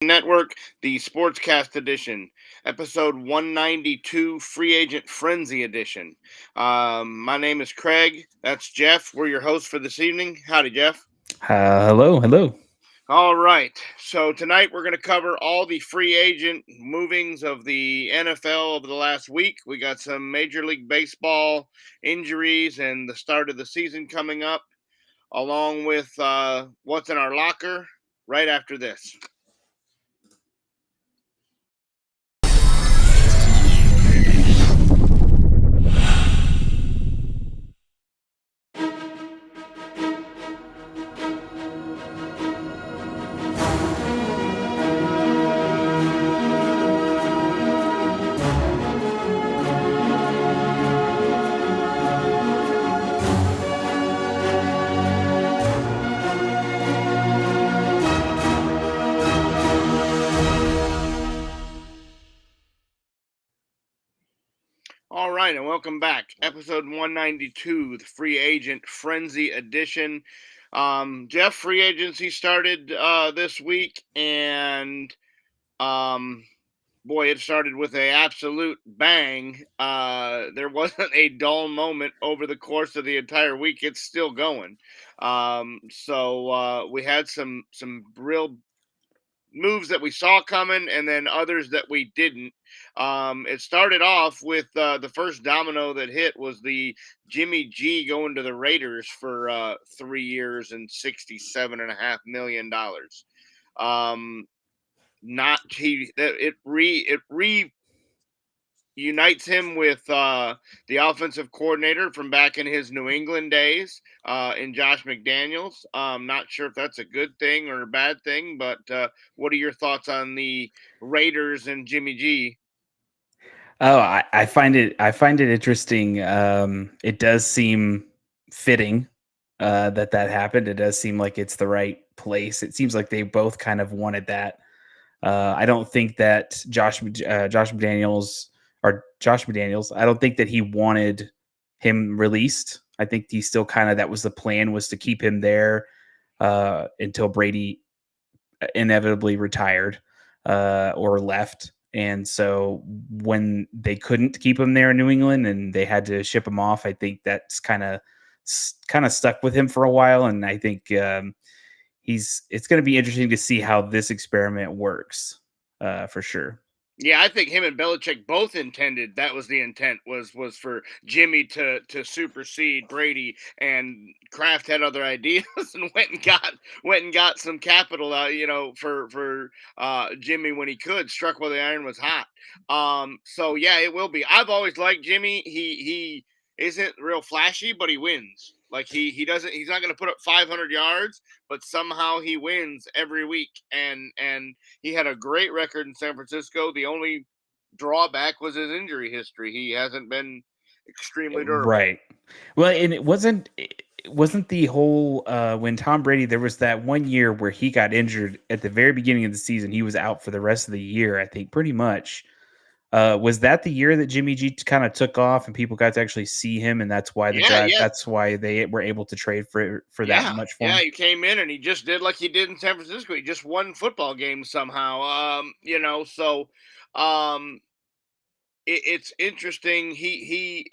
Network, the Sportscast Edition, episode 192, Free Agent Frenzy Edition. My name is Craig. That's Jeff. We're your hosts for this evening. Howdy, Jeff. Hello. All right. So tonight we're going to cover all the free agent movings of the NFL over the last week. We got some Major League Baseball injuries and the start of the season coming up, along with what's in our locker right after this. All right, and welcome back. Episode 192, the Free Agent Frenzy Edition. Jeff, free agency started this week, and um, boy, it started with an absolute bang. There wasn't a dull moment over the course of the entire week. It's still going. So we had some real moves that we saw coming and then others that we didn't. It started off with the first domino that hit was the Jimmy G going to the Raiders for 3 years and $67.5 million. Not he it reunites him with the offensive coordinator from back in his New England days, in Josh McDaniels. Not sure if that's a good thing or a bad thing, but what are your thoughts on the Raiders and Jimmy G? I find it interesting. It does seem fitting that happened. It does seem like it's the right place. It seems like they both kind of wanted that. I don't think that Josh McDaniels. I don't think that he wanted him released. I think he still kind of that was the plan, was to keep him there until Brady inevitably retired or left. And so when they couldn't keep him there in New England and they had to ship him off, I think that's kind of stuck with him for a while. And I think it's going to be interesting to see how this experiment works, for sure. Yeah, I think him and Belichick both intended that was the intent was for Jimmy to supersede Brady, and Kraft had other ideas and went and got some capital out, for Jimmy when he could, struck while the iron was hot. So yeah, it will be. I've always liked Jimmy. He isn't real flashy, but he wins. Like he doesn't he's not going to put up 500 yards, but somehow he wins every week, and he had a great record in San Francisco. The only drawback was his injury history. He hasn't been extremely durable. Right. Well, and it wasn't the whole when Tom Brady, there was that one year where he got injured at the very beginning of the season. He was out for the rest of the year, I think, pretty much. Was that the year that Jimmy G kind of took off and people got to actually see him, and Yeah, yeah, that's why they were able to trade for that yeah, much for yeah. him? He came in and he just did like he did in San Francisco. He just won football games somehow. So um, it's interesting. He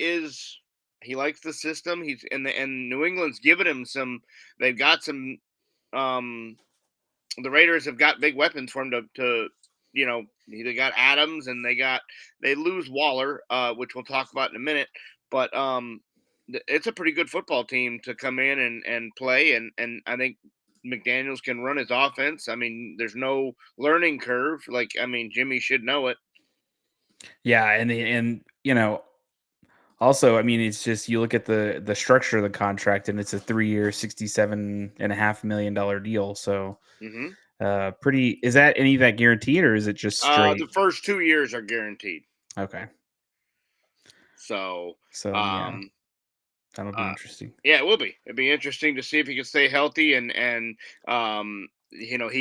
likes the system. He's and New England's given him some. They've got some. Um, the Raiders have got big weapons for him to they got Adams and they lose Waller, which we'll talk about in a minute, but it's a pretty good football team to come in and play, and I think McDaniels can run his offense. I mean, there's no learning curve. Like, I mean, Jimmy should know it. Yeah, and also, I mean, it's just you look at the structure of the contract, and it's a 3-year, $67.5 million deal. So, Hmm. pretty. Is that any of that guaranteed, or is it just The straight? first 2 years are guaranteed. Okay, So, so yeah, um, that'll be uh, interesting. yeah, it will be. It'd be interesting to see if he can stay healthy, and he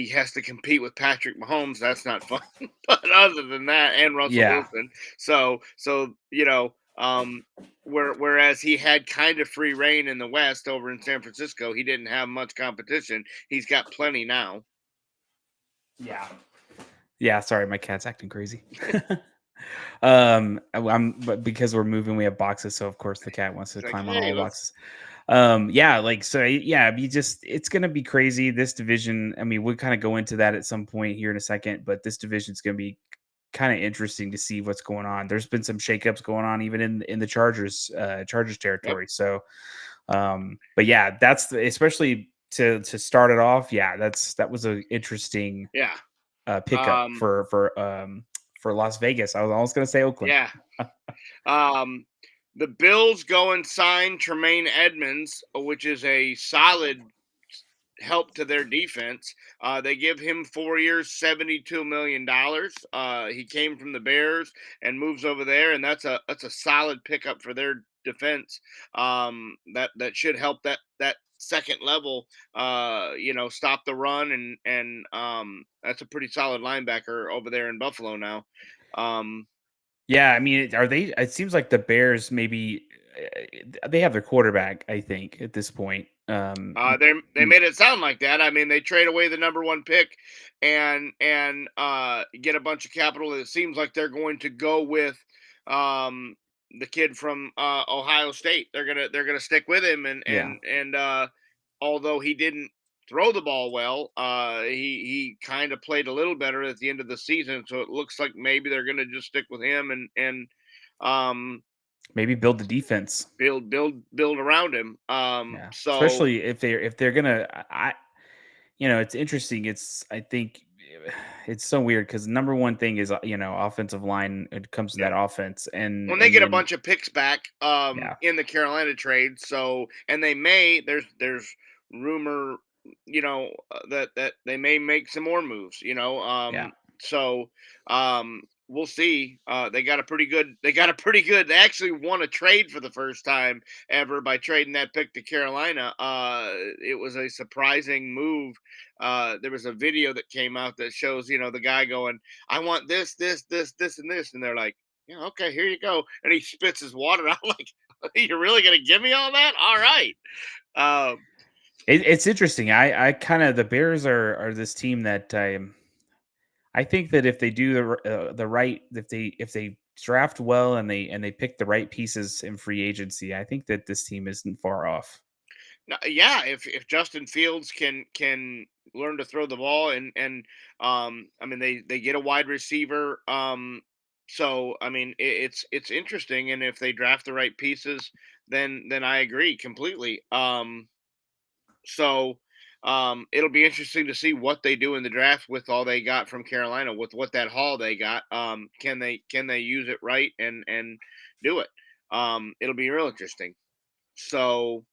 has to compete with Patrick Mahomes. That's not fun. But other than that, and Russell Yeah, Wilson, whereas he had kind of free reign in the West over in San Francisco, he didn't have much competition. He's got plenty now. yeah. Yeah, sorry, my cat's acting crazy. I'm but because we're moving, we have boxes, so of course the cat wants to It's like, climb on hey, all the let's boxes. Yeah, like so, yeah, you just it's gonna be crazy. This division, I mean, we'll kind of go into that at some point here in a second, but this division's gonna be kind of interesting to see what's going on. There's been some shakeups going on even in the Chargers yep, territory. So, but yeah, especially to start it off. Yeah, that was a interesting yeah, pickup um, for Las Vegas. I was almost gonna say Oakland. yeah. Um, the Bills go and sign Tremaine Edmonds, which is a solid help to their defense. They give him 4 years, $72 million. He came from the Bears and moves over there, and that's a solid pickup for their defense. That should help that second level. Stop the run, and that's a pretty solid linebacker over there in Buffalo now. Um, Yeah, I mean, are they? It seems like the Bears maybe they have their quarterback. I think at this point. they made it sound like that. I mean, they trade away the number one pick and get a bunch of capital. It seems like they're going to go with um, the kid from Ohio State. They're gonna stick with him Yeah, and although he didn't throw the ball well, he kind of played a little better at the end of the season. So it looks like maybe they're gonna just stick with him and um, maybe build the defense. build around him. Yeah, So especially if they're gonna. It's interesting. I think it's so weird because number one thing is offensive line. It comes to yeah. that offense, and When they and get a then bunch of picks back yeah, in the Carolina trade, so and they may there's rumor, that they may make some more moves, yeah. so we'll see. They actually won a trade for the first time ever by trading that pick to Carolina. It was a surprising move. There was a video that came out that shows, the guy going, I want this, and this, and they're like, yeah, okay, here you go. And he spits his water out like, you're really gonna give me all that? All right. Um, It's interesting. I kind of the Bears are this team that I think that if they do the right if they draft well and they pick the right pieces in free agency, I think that this team isn't far off. yeah, if Justin Fields can learn to throw the ball and I mean they get a wide receiver. So I mean it's interesting, and if they draft the right pieces, then I agree completely. So it'll be interesting to see what they do in the draft with all they got from Carolina, with what that haul they got. Can they use it right and do it? It'll be real interesting. So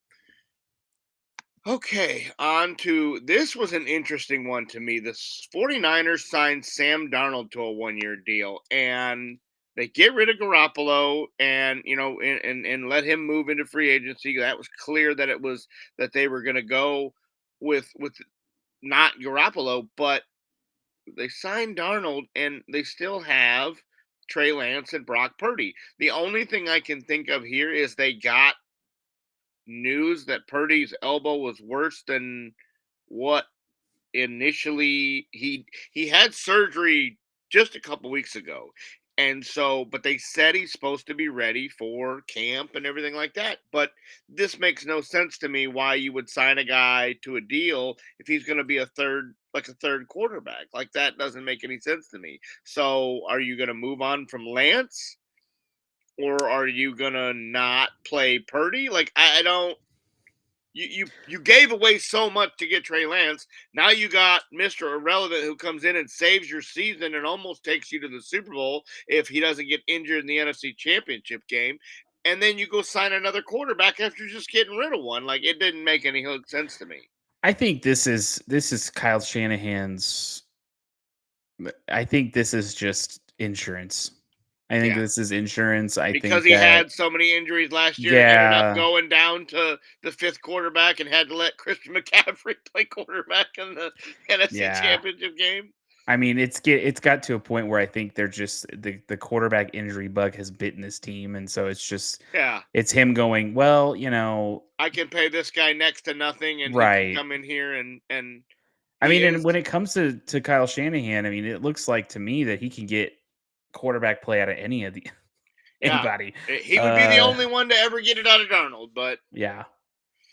okay, on to this was an interesting one to me. The 49ers signed Sam Darnold to a 1 year deal, and they get rid of Garoppolo and and let him move into free agency. That was clear that it was that they were gonna go with not Garoppolo, but they signed Darnold and they still have Trey Lance and Brock Purdy. The only thing I can think of here is they got news that Purdy's elbow was worse than what initially he had surgery just a couple weeks ago. And so, but they said he's supposed to be ready for camp and everything like that. But this makes no sense to me why you would sign a guy to a deal if he's going to be a third quarterback. Like that doesn't make any sense to me. So, are you going to move on from Lance, or are you going to not play Purdy? Like I don't you gave away so much to get Trey Lance. Now you got Mr. Irrelevant who comes in and saves your season and almost takes you to the Super Bowl if he doesn't get injured in the NFC Championship game. And then you go sign another quarterback after just getting rid of one. Like it didn't make any sense to me. I think this is Kyle Shanahan's. I think this is just insurance. I think Yeah. this is insurance. I Because think he that had so many injuries last year and ended up yeah, going down to the fifth quarterback and had to let Christian McCaffrey play quarterback in the NFC yeah. Championship game. I mean, it's got to a point where I think they're just the quarterback injury bug has bitten this team, and so Yeah. it's him going, well, I can pay this guy next to nothing, and he can right. come in here and I He mean, is. and when it comes to Kyle Shanahan, I mean, it looks like to me that he can get quarterback play out of any of the Yeah, anybody. he would be the Uh, only one to ever get it out of Darnold, but yeah.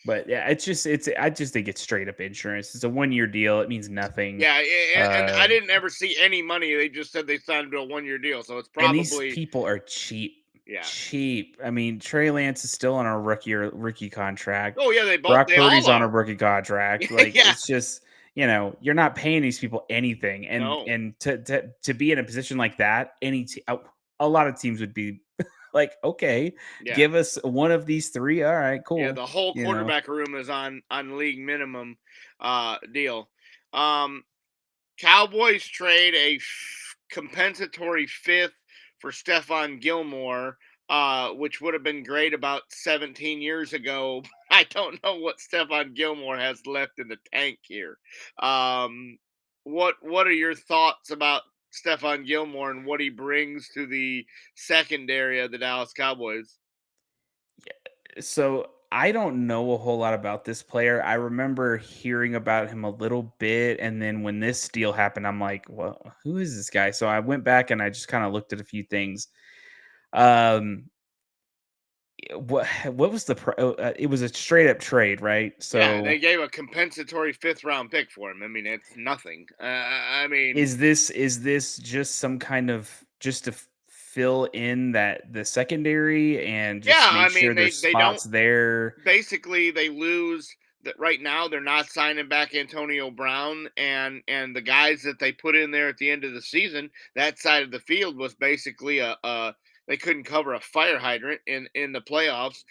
But yeah, it's I just think it's straight up insurance. It's a 1-year deal. It means nothing. yeah, and Uh, I didn't ever see any money. They just said they signed him to a 1-year deal, so it's and these probably people are cheap. yeah. Cheap. I mean, Trey Lance is still on a rookie contract. Oh yeah, Brock they all Purdy's on a are. rookie contract. Like Yeah, it's just, you're not paying these people anything. And no, and to be in a position like that, a lot of teams would be like, okay, yeah, give us one of these three. All right, yeah. cool. The whole You know. quarterback room is on league minimum deal. Um, Cowboys trade a compensatory fifth for Stephon Gilmore, which would have been great about 17 years ago. I don't know what Stephon Gilmore has left in the tank here. Um, what are your thoughts about Stephon Gilmore and what he brings to the secondary of the Dallas Cowboys? So I don't know a whole lot about this player. I remember hearing about him a little bit, and then when this deal happened, I'm like, "Well, who is this guy?" So I went back and I just kind of looked at a few things. Um, what was it was a straight up trade, right? Yeah, they So gave a compensatory fifth round pick for him. I mean, it's nothing. I mean, is this just some kind of just to fill in that the secondary and yeah, just I make sure mean there's they don't spots there? basically they lose that right now they're not signing back Antonio Brown and the guys that they put in there at the end of the season. That side of the field was basically a they couldn't cover a fire hydrant in the playoffs.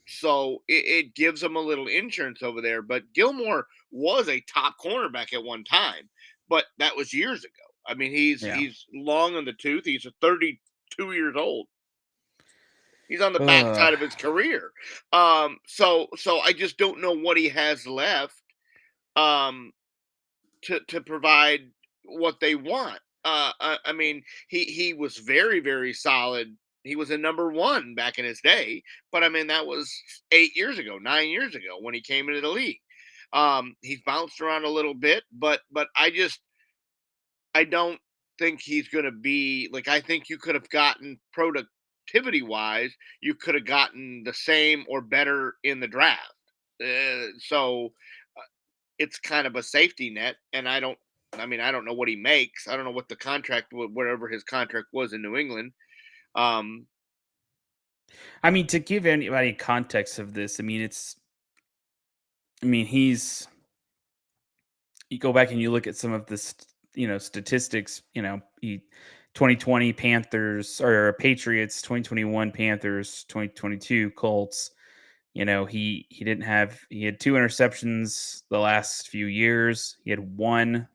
So it gives them a little insurance over there. But Gilmore was a top cornerback at one time, but that was years ago. I mean, Yeah. he's long on the tooth. He's a 32 years old. He's on the Ugh. backside of his career. So I just don't know what he has left um, to provide what they want. I mean, he was very solid. He was a number one back in his day, but I mean that was 8 years ago, 9 years ago when he came into the league. He's bounced around a little bit, but I don't think he's going to be like I think you could have gotten productivity wise, you could have gotten the same or better in the draft. So it's kind of a safety net, and I mean, I don't know what he makes. I don't know what the contract, whatever his contract was in New England. Um, I mean, to give anybody context of this, I mean, you go back and you look at some of the, statistics, 2020 Panthers or Patriots, 2021 Panthers, 2022 Colts. He had two interceptions the last few years. He had one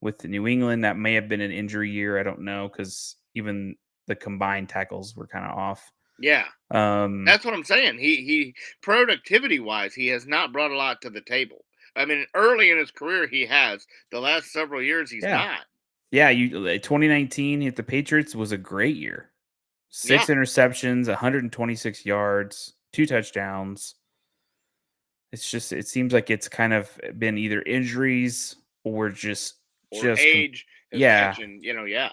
with the New England. That may have been an injury year. I don't know because even the combined tackles were kind of off. yeah, Um, that's what I'm saying. He productivity wise, he has not brought a lot to the table. I mean, early in his career, he has. The last several years, he's yeah. not. Yeah, 2019 at the Patriots was a great year. Yeah, 6 interceptions, 126 yards, 2 touchdowns. It seems like it's kind of been either injuries or or just com age has yeah, catching. Yeah.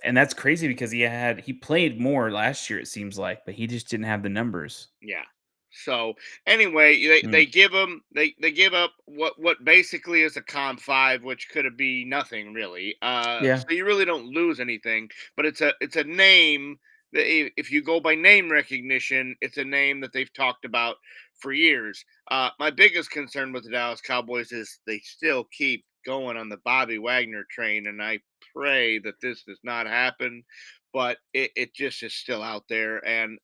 and that's crazy because he played more last year, it seems like, but he just didn't have the numbers. Yeah. So anyway, they Mm, give them they give up what basically is a comp five, which could be nothing really. yeah. So you really don't lose anything, but it's a name that if you go by name recognition, it's a name that they've talked about for years. My biggest concern with the Dallas Cowboys is they still keep going on the Bobby Wagner train, and I pray that this does not happen, but it just is still out there and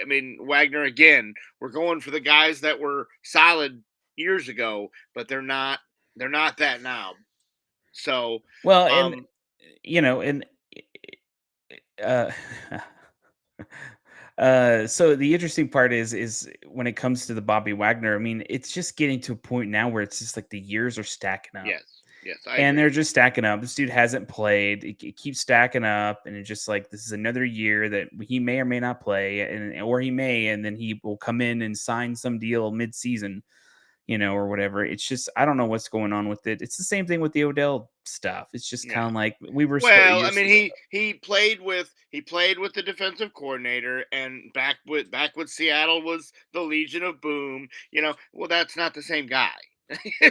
I mean, Wagner again. We're going for the guys that were solid years ago, but they're not that now. So, Well, and, um, and, uh so the interesting part is when it comes to the Bobby Wagner, I mean, it's just getting to a point now where it's just like the years are stacking up. yes, I And agree. they're just stacking up. This dude hasn't played. It keeps stacking up, and it's just like this is another year that he may or may not play, or he may, and then he will come in and sign some deal mid-season. or whatever. It's just I don't know what's going on with it. It's the same thing with the Odell stuff. It's just kind Yeah. of like we were supposed. Well, I mean, he played with the defensive coordinator, and back with Seattle was the Legion of Boom. Well, that's not the same guy.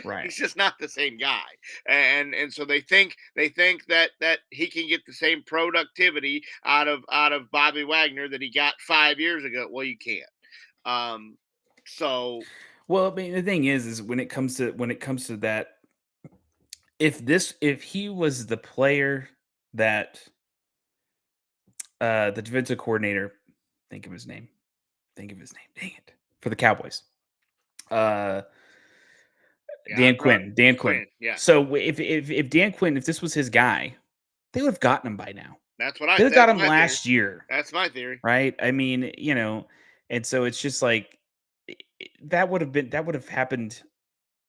Right. He's just not the same guy, and so they think that he can get the same productivity out of Bobby Wagner that he got 5 years ago. Well, you can't. Um, so Well, I mean, the thing is when it comes to that, if he was the player that the defensive coordinator, think of his name, dang it, for the Cowboys, uh, yeah, Dan Quinn, Dan Quinn. Quinn. Yeah, So if Dan Quinn, if this was his guy, they would have gotten him by now. They would have got that's him my theory. last year, That's my theory. right? I mean, and so it's just like that would have happened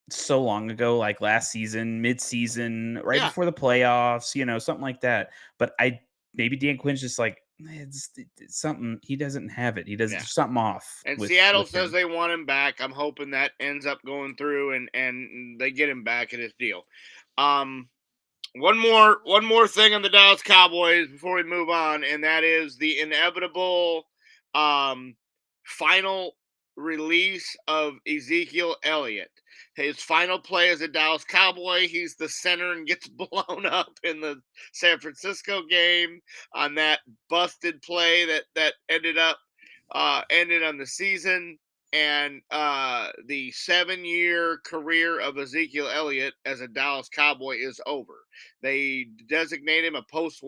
so long ago, like last season, mid-season, right Yeah, before the playoffs, something like that. But maybe Dan Quinn's just like it's something he doesn't have it. He does yeah. there's something off And Seattle with says him. they want him back. I'm hoping that ends up going through and they get him back in his deal. Um, one more thing on the Dallas Cowboys before we move on, and that is the inevitable um, final release of Ezekiel Elliott. His final play as a Dallas Cowboy, he's the center and gets blown up in the San Francisco game on that busted play that ended on the season. And the 7-year career of Ezekiel Elliott as a Dallas Cowboy is over. They designate him a post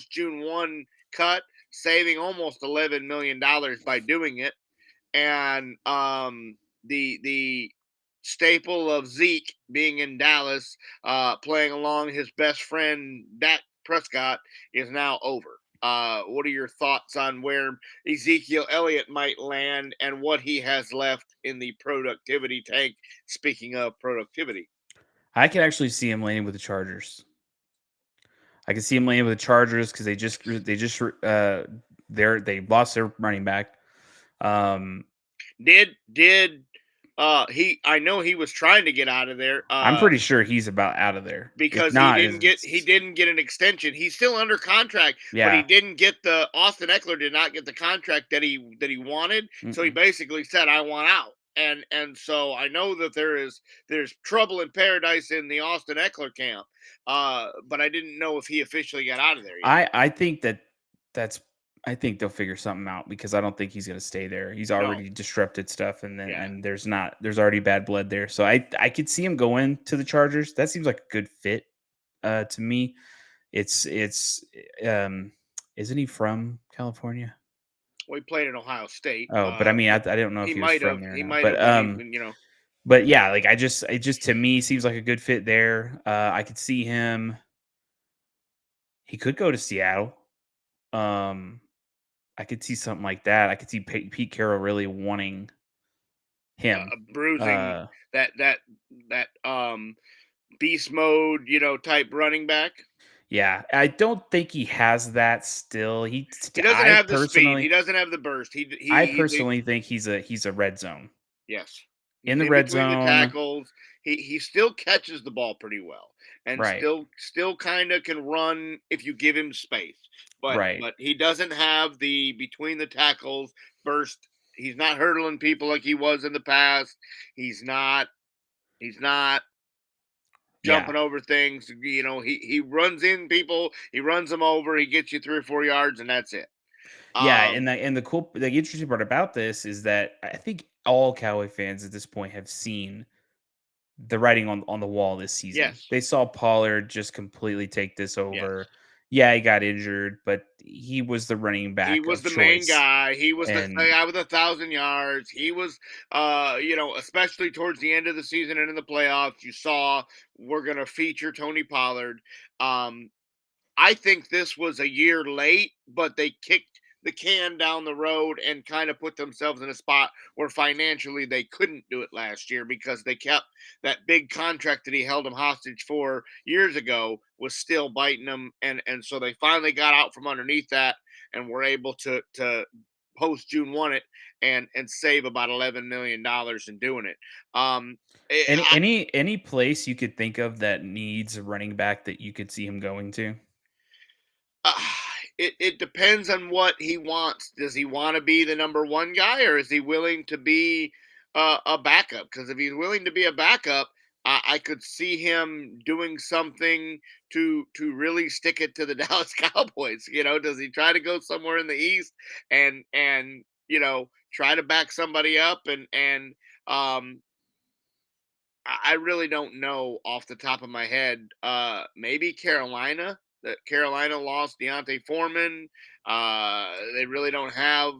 June 1 cut, saving almost $11 million by doing it. And the staple of Zeke being in Dallas, playing along his best friend Dak Prescott, is now over. What are your thoughts on where Ezekiel Elliott might land and what he has left in the productivity tank? Speaking of productivity, I can actually see him landing with the Chargers. I can see him landing with the Chargers because they lost their running back. Um, did he? I know he was trying to get out of there. I'm pretty sure he's about out of there. If Because he not, didn't get he didn't get an extension. He's still under contract, but he yeah. didn't get the Austin Eckler did not get the contract that he wanted. So he Mm-mm. basically said, "I want out." And so I know that there's trouble in paradise in the Austin Eckler camp, but I didn't know if he officially got out of there yet. I think that's I think they'll figure something out because I don't think he's going to stay there. He's No, already disrupted stuff, and then yeah, and there's already bad blood there. So I could see him going to the Chargers. That seems like a good fit to me. It's um isn't he from California? well, he played at Ohio State. Oh, but I mean I don't know if He he was might from have, there or he not. might But have, but he. but yeah, like it just to me seems like a good fit there. I could see him. He could go to Seattle. Um, I could see something like that. I could see Pete Carroll really wanting him. Bruising Uh, that beast mode, type running back. yeah, I don't think he has that still. He doesn't have the speed. He doesn't have the burst. I He's a personally think he's a red zone yes. in He's the in red between the zone, tackles. He still catches the ball pretty well, and right? still kind of can run if you give him space. But Right. but he doesn't have the between the tackles burst. He's not hurdling people like he was in the past. He's not. He's not Yeah. jumping over things. He runs in people. He runs them over. He gets you 3 or 4 yards, and that's it. Yeah, Um, the interesting part about this is that I think all Cowboy fans at this point have seen the writing on the wall this season. yes, They saw Pollard just completely take this over. yes. Yeah, he got injured, but he was the running He back was of the main choice. guy. He was the And guy with 1,000 yards. He was, especially towards the end of the season and in the playoffs, you saw we're going to feature Tony Pollard. Um, I think this was a year late, but they kicked the can down the road and kind of put themselves in a spot where financially they couldn't do it last year because they kept that big contract that he held them hostage for years ago was still biting them, and so they finally got out from underneath that and were able to post June 1 it and save about $11 million in doing it. Um, eh, Any place you could think of that needs a running back that you could see him going to? Uh, it depends on what he wants. Does he want to be the number one guy, or is he willing to be a backup? Because if he's willing to be a backup, I could see him doing something to really stick it to the Dallas Cowboys. Does he try to go somewhere in the East and try to back somebody up and um, I really don't know off the top of my head. Maybe Carolina. That Carolina lost Deontay Foreman. They really don't have.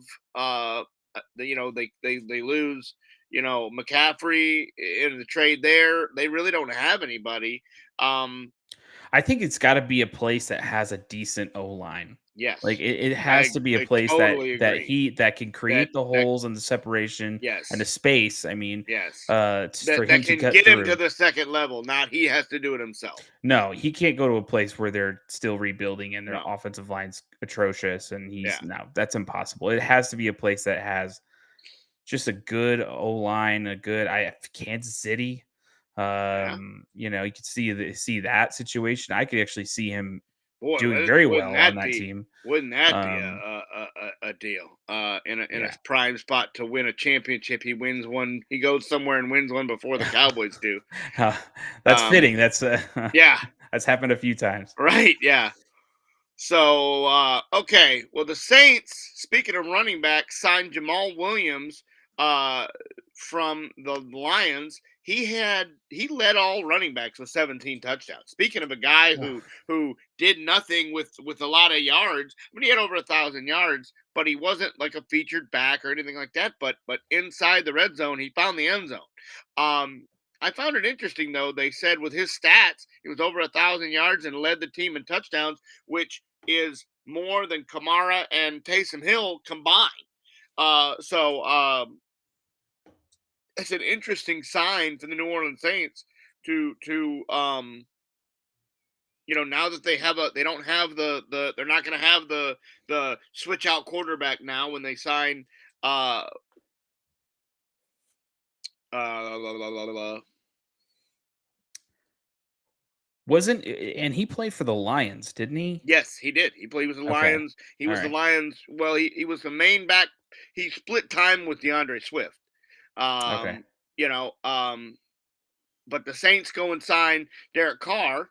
They lose. McCaffrey in the trade there. They really don't have anybody. Um, I think it's gotta be a place that has a decent O-line. Like, yes, it I has to be a I place totally agree. that can That create the that holes and the separation and the yes, space, I mean, yes. for That him to can cut get him to through. the second level. Not he has to do it himself. No, he can't go to a place where they're still rebuilding and their No. offensive line's atrocious, and he's Yeah. no, that's impossible. It has to be a place that has just a good O-line, a good Kansas City. Yeah. You could see that situation. I could actually see him Boy, doing very wouldn't well on that that be team. wouldn't that be Um, a deal? In a yeah. prime spot to win a championship, he wins one. He goes somewhere and wins one before the Cowboys do. Uh, that's Um, fitting. That's yeah, that's happened a few times. right, yeah. So okay, well the Saints, speaking of running back, signed Jamal Williams uh, from the Lions. He led all running backs with 17 touchdowns. Speaking of a guy Whew. who did nothing with a lot of yards. I mean, he had over 1,000 yards, but he wasn't like a featured back or anything like that. But inside the red zone, he found the end zone. Um, I found it interesting though. They said with his stats, he was over 1,000 yards and led the team in touchdowns, which is more than Kamara and Taysom Hill combined. So it's an interesting sign for the New Orleans Saints to now that they don't have they're not going to have the switch out quarterback now when they sign uh la, la, la, la. Wasn't and he played for the Lions, didn't he? Yes, he did. He was the Okay. Lions. He All was the right. Lions. Well, he was the main back. He split time with DeAndre Swift. Okay. Um, you know, but the Saints go and sign Derek Carr.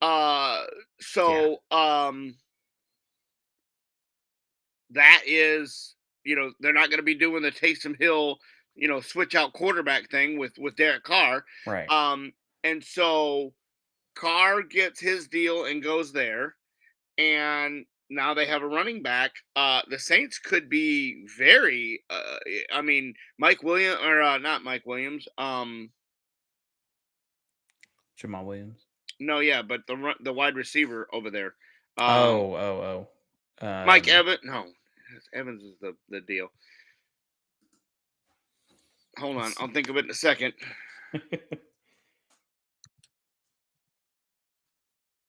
Uh, Yeah. so that is, they're not going to be doing the Taysom Hill, switch out quarterback thing with Derek Carr. Right. Um, and so Carr gets his deal and goes there, and now they have a running back. The Saints could be very. I mean, Mike Williams or not Mike Williams. Jamal Williams. No, yeah, but the wide receiver over there, Oh, oh, oh. Mike Evans. No, Evans is the deal. Hold on, Let's I'll see. think of it in a second.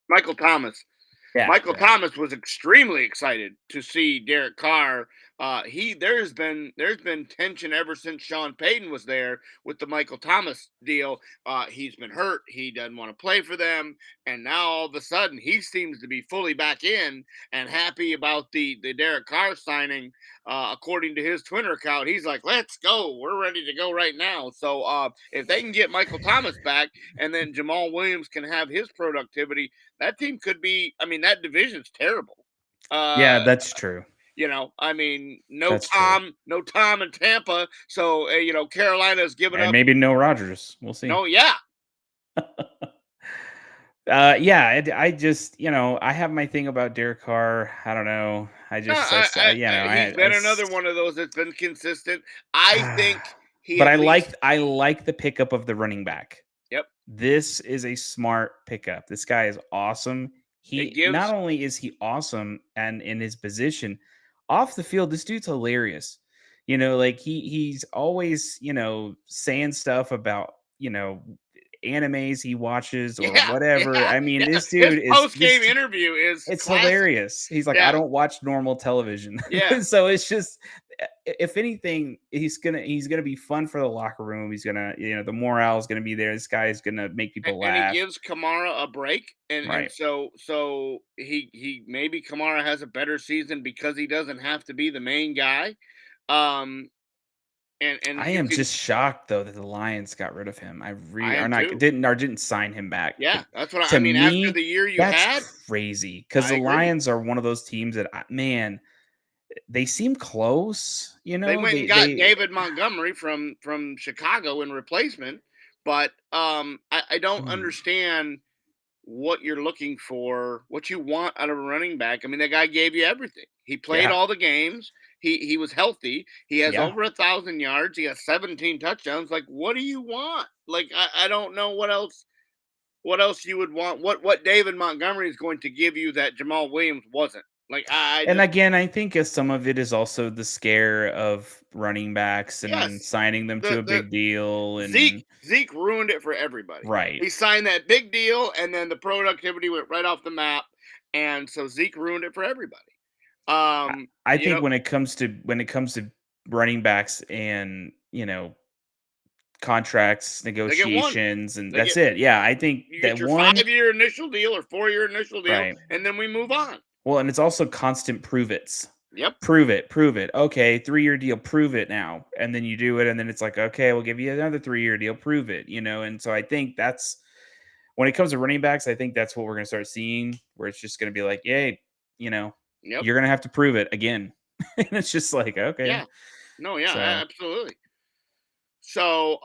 Michael Thomas. Yeah, Michael yeah. Thomas was extremely excited to see Derek Carr. There's been tension ever since Sean Payton was there with the Michael Thomas deal. He's been hurt. He doesn't want to play for them, and now all of a sudden he seems to be fully back in and happy about the Derek Carr signing. According to his Twitter account, he's like, "Let's go. We're ready to go right now." So if they can get Michael Thomas back, and then Jamal Williams can have his productivity, that team could be. I mean, that division's terrible. Yeah, Uh, that's true. I mean, That's true. No Tom in Tampa. So Carolina's given And up. maybe no Rodgers. We'll see. No, yeah, Yeah, I just, I have my thing about Derek Carr. I don't know. I no, just, I, s- I- you know, he's I been another s- one of those that's been consistent. I think he but at least. I like the pickup of the running back. Yep, This is a smart pickup. This guy is awesome. it He not gives. only is he awesome and in his position off the field, this dude's hilarious. Like he's always, saying stuff about, animes he watches or Yeah, whatever. yeah, I mean, yeah. this His dude is post-game this interview is it's classic. hilarious. He's like, "I Yeah, don't watch normal television." yeah. So it's just if anything, he's gonna be fun for the locker room. He's gonna, the morale is gonna be there. This guy is gonna make people And he laugh. gives Kamara a break, and Right. so he maybe Kamara has a better season because he doesn't have to be the main guy. Um, and I you am can. just shocked though that the Lions got rid of him. I I really are am not too. didn't sign him back. Yeah, that's what I To mean. After me, the year you that's had, crazy because I the agree. Lions are one of those teams that man, they seem close. They went and got They David Montgomery from Chicago in replacement, but I don't mm, understand what you're looking for, what you want out of a running back. I mean, the guy gave you everything. He played yeah, all the games. He was healthy. He has yeah. over 1,000 yards. He has 17 touchdowns. Like, what do you want? Like, I don't know what else you would want. What David Montgomery is going to give you that Jamal Williams wasn't. Like, I And just again, I think as some of it is also the scare of running backs and yes. signing them to a The big deal Zeke and Zeke ruined it for everybody. right. He signed that big deal, and then the productivity went right off the map, and so Zeke ruined it for everybody. I Um, I you think know, when it comes to running backs and, contracts, they get one. negotiations, and They that's get it. Yeah, I think you get that your one 5 year initial deal or 4 year initial deal, right. and then we move on. Well, and it's also constant prove it's. Yep, Prove it, prove it. Okay, 3-year deal, prove it now. And then you do it, and then it's like, okay, we'll give you another 3-year deal, prove it. And so I think that's when it comes to running backs, I think that's what we're gonna start seeing, where it's just gonna be like, yay, you know, yep, you're gonna have to prove it again. And it's just like, okay. yeah, no, yeah, So absolutely. So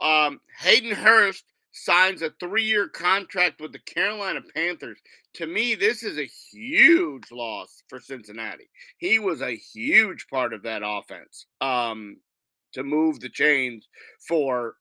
Hayden Hurst signs a 3 year contract with the Carolina Panthers. To me, this is a huge loss for Cincinnati. He was a huge part of that offense. To move the chains for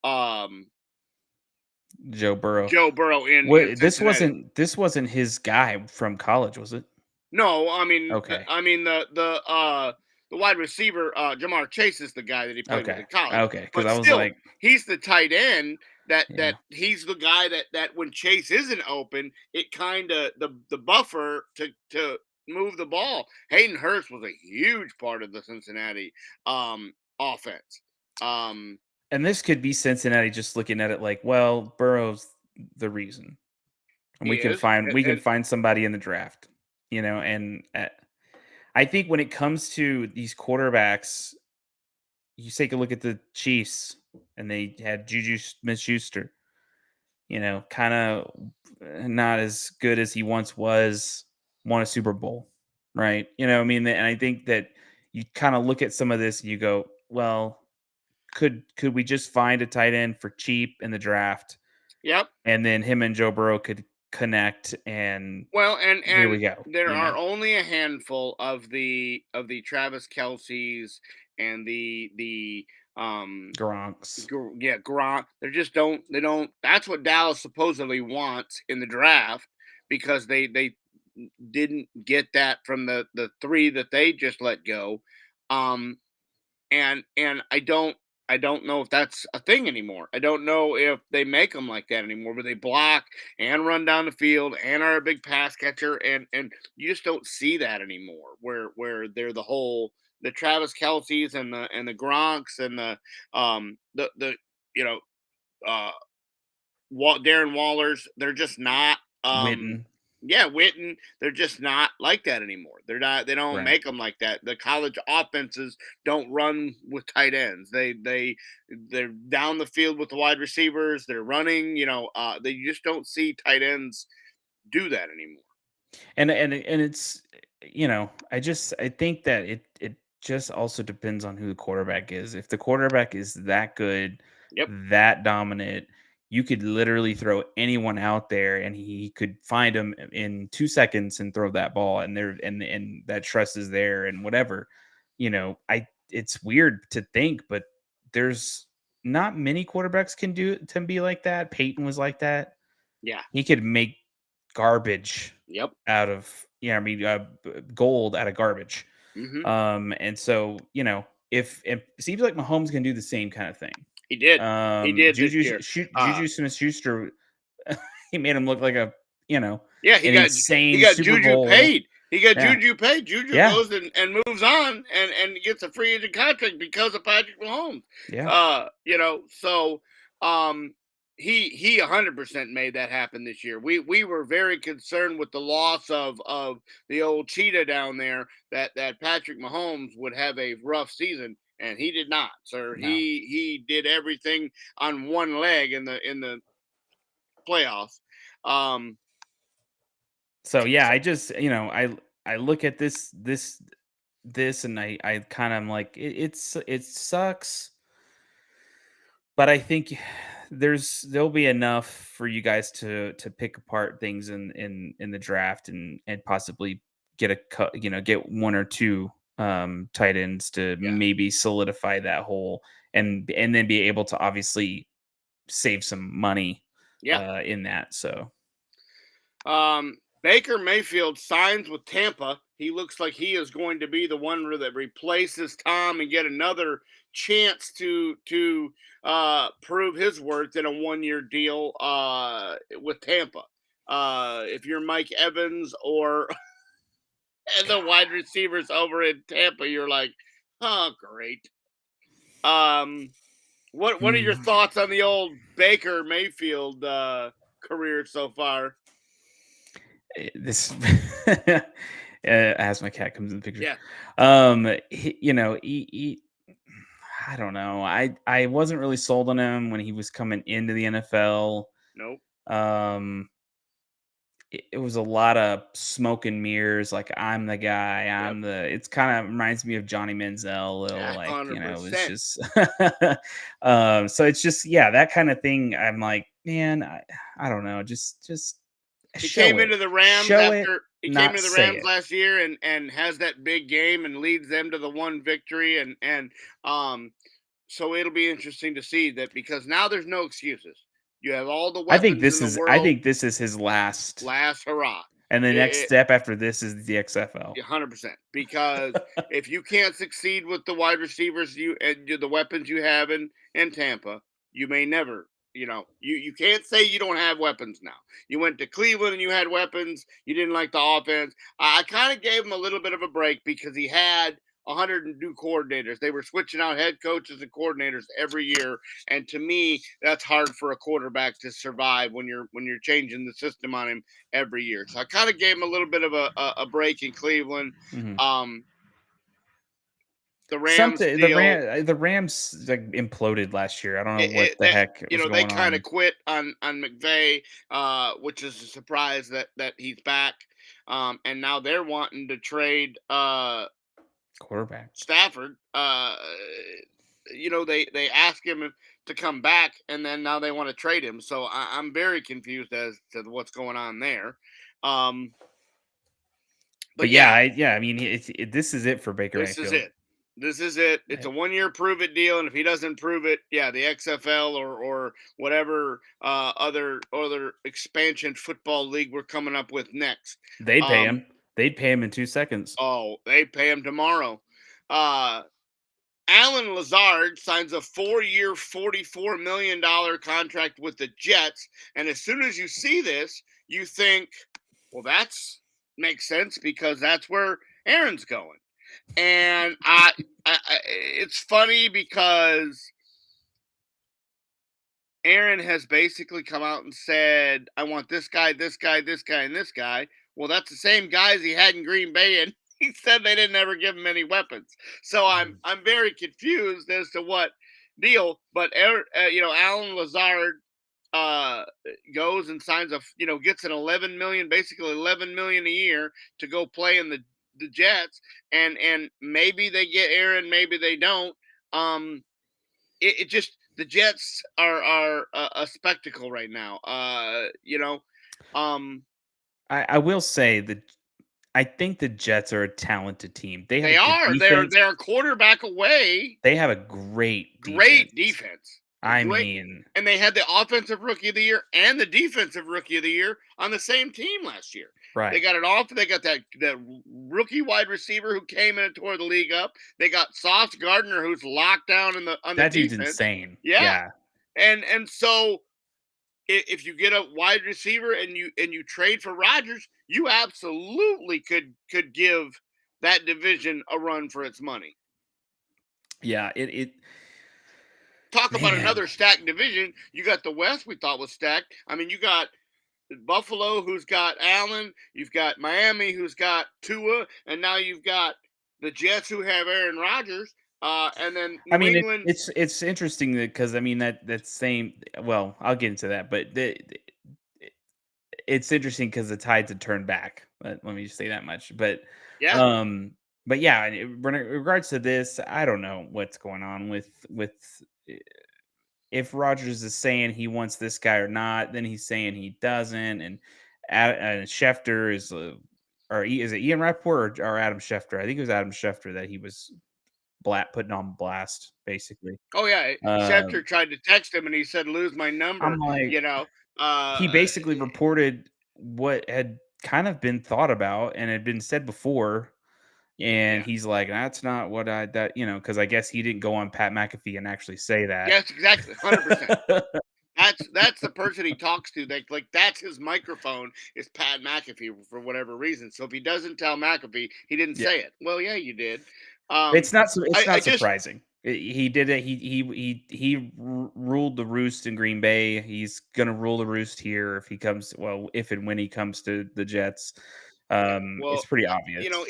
Joe Burrow. Joe Burrow in What Cincinnati. this wasn't his guy from college, was it? No, I mean, Okay. the wide receiver Jamar Chase is the guy that he played with Okay. in college, Okay. Because but I was still, like, he's the tight end that yeah. he's the guy that when Chase isn't open, it kind of the buffer to move the ball. Hayden Hurst was a huge part of the Cincinnati offense. Um, And this could be Cincinnati just looking at it like, well, Burrow's the reason. And he is, we can and find somebody in the draft, and I think when it comes to these quarterbacks, you take a look at the Chiefs and they had Juju Smith-Schuster, kind of not as good as he once was, won a Super Bowl, right? I mean, and I think that you kind of look at some of this and you go, well, could we just find a tight end for cheap in the draft, yep. and then him and Joe Burrow could connect, and Well, and here and we go, there are only a handful of the Travis Kelce's and the Gronks, Yeah, Gronk. They don't. That's what Dallas supposedly wants in the draft because they didn't get that from the three that they just let go. Um, and I don't know if that's a thing anymore. I don't know if they make them like that anymore, where they block and run down the field and are a big pass catcher, and you just don't see that anymore. Where they're the Travis Kelce's and the Gronks and the you know uh Darren Waller's. They're just not. Witten, Yeah, Witten. They're just not like that anymore. They're not. They don't right? make them like that. The college offenses don't run with tight ends. They're down the field with the wide receivers. They're running. They just don't see tight ends do that anymore. And it's I think that it just also depends on who the quarterback is. If the quarterback is that good, Yep. that dominant, you could literally throw anyone out there and he could find them in 2 seconds and throw that ball, and there and that trust is there and whatever. I it's weird to think, but there's not many quarterbacks can be like that. Peyton was like that. Yeah. He could make garbage Yep. out of I mean, gold out of garbage. Hmm. And so, if it seems like Mahomes can do the same kind of thing. He did. He did this year. Juju Smith Schuster He made him look like Yeah, an he insane got Super Juju Bowl. paid. He got Yeah, Juju paid. Juju yeah, goes and moves on and gets a free agent contract because of Patrick Mahomes. yeah. So um he 100% made that happen this year. We were very concerned with the loss of the old cheetah down there that Patrick Mahomes would have a rough season, and he did not, sir. No. He did everything on one leg in the playoffs. Um So yeah, so I just I look at this and I kind of am like it sucks, but I think there'll be enough for you guys to pick apart things in the draft and possibly get one or two tight ends to yeah. maybe solidify that hole and then be able to obviously save some money Yeah. in that. So Baker Mayfield signs with Tampa. He looks like he is going to be the one that replaces Tom and get another chance to prove his worth in a 1 year deal with Tampa. If you're Mike Evans or the wide receivers over in Tampa, you're like, oh great. Um, what are your mm, thoughts on the old Baker Mayfield career so far? this as my cat comes in the picture. Yeah, He I don't know. I wasn't really sold on him when he was coming into the NFL. nope. Um, it was a lot of smoke and mirrors. Like I'm the guy. Yep. I'm the. It's kind of reminds me of Johnny Manziel. A little Yeah, like it was 100%. just. So it's just that kind of thing. I'm like, man, I don't know. Just He show came it, into the Rams show it, after he came not into the say Rams it. last year and has that big game and leads them to the one victory and um so it'll be interesting to see that because now there's no excuses. You have all the weapons in the I world. think this is his last, Last hurrah. and the next It, step after this is the XFL. 100% because if you can't succeed with the wide receivers and the weapons you have in Tampa, you may never. You can't say you don't have weapons now. You went to Cleveland and you had weapons. You didn't like the offense. I kind of gave him a little bit of a break because he had 100 new coordinators. They were switching out head coaches and coordinators every year, and to me, that's hard for a quarterback to survive when you're changing the system on him every year. So I kind of gave him a little bit of a break in Cleveland. Mhm. Um, the Rams Something deal, the Rams like imploded last year. I don't know what it, the that heck was they going kind of on. quit on McVay, which is a surprise that he's back. And now they're wanting to trade Quarterback. Stafford. They ask him to come back, and then now they want to trade him. So I'm very confused as to what's going on there. Um, But but yeah, yeah, I mean, this is it for Baker this is Mayfield. it. This is it. It's Eh, a 1 year prove it deal, and if he doesn't prove it, yeah, the XFL or whatever other expansion football league we're coming up with next. They'd pay Um, him. They'd pay him in 2 seconds. oh, they pay him tomorrow. Uh, Alan Lazard signs a 4 year, $44 million contract with the Jets, and as soon as you see this, you think, well, that's makes sense because that's where Aaron's going. And it's funny because Aaron has basically come out and said, "I want this guy, this guy, this guy, and this guy." Well, that's the same guys he had in Green Bay, and he said they didn't ever give him any weapons. So I'm Mhm. I'm very confused as to what deal. But Alan Lazard uh goes and signs gets an 11 million, basically 11 million a year to go play in the Jets, and maybe they get Aaron, maybe they don't. um it just the Jets are a spectacle right now. Um I will say that I think the Jets are a talented team. They have a they good are defense. they're a quarterback away. They have a great Great defense. defense. I Great. mean, And they had the offensive rookie of the year and the defensive rookie of the year on the same team last year. They right. got it off. They got that rookie wide receiver who came in and tore the league up. They got Sauce Gardner who's locked down on the That dude's defense. insane. Yeah. Yeah. And so if you get a wide receiver and you trade for Rodgers, you absolutely could give that division a run for its money. Yeah, it Talk about man. another stacked division. You got the West we thought was stacked. I mean, you got Buffalo who's got Allen, you've got Miami who's got Tua, and now you've got the Jets who have Aaron Rodgers, and then I New mean, England. it's interesting because I mean that same. Well, I'll get into that, but it's interesting because the tides had turned back. Let me just say that much. Yeah, Um, but yeah, in regards to this, I don't know what's going on with eh, if Rogers is saying he wants this guy or not, then he's saying he doesn't, and Schefter is. Is it Ian Rapport or Adam Schefter? I think it was Adam Schefter that he was putting on blast, basically. oh yeah, Um, Schefter tried to text him and he said, "Lose my I'm number," like, you know. Uh, he basically reported what had kind of been thought about and had been said before, and yeah, he's like, "That's not what I that," because I guess he didn't go on Pat McAfee and actually say that. yes, exactly, 100%. That's the person he talks to. Like that's his microphone is Pat McAfee for whatever reason. So if he doesn't tell McAfee, he didn't Yeah. say it. Well, yeah, you did. It's I not just surprising. He did it. Ruled the roost in Green Bay. He's gonna rule the roost here if he comes. Well, if and when he comes to the Jets, Yeah. Well, it's pretty obvious. you know,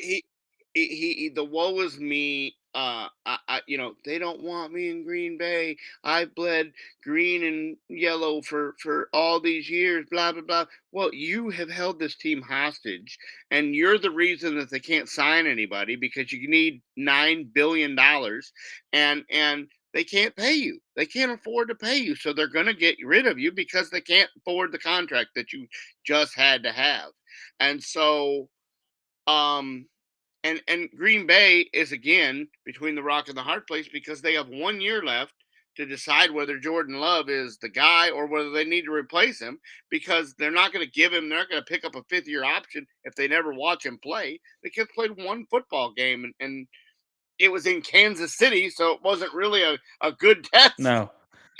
the woe is me. They don't want me in Green Bay. I bled green and yellow for all these years. Blah blah blah. Well, you have held this team hostage, and you're the reason that they can't sign anybody because you need $9 billion, and they can't pay you. They can't afford to pay you, so they're going to get rid of you because they can't afford the contract that you just had to have. And so, um, and Green Bay is again between the rock and the hard place because they have 1 year left to decide whether Jordan Love is the guy or whether they need to replace him because they're not going to give him, they're not going to pick up a 5th year option if they never watch him play. The kid played one football game and it was in Kansas City, so it wasn't really a good test. No,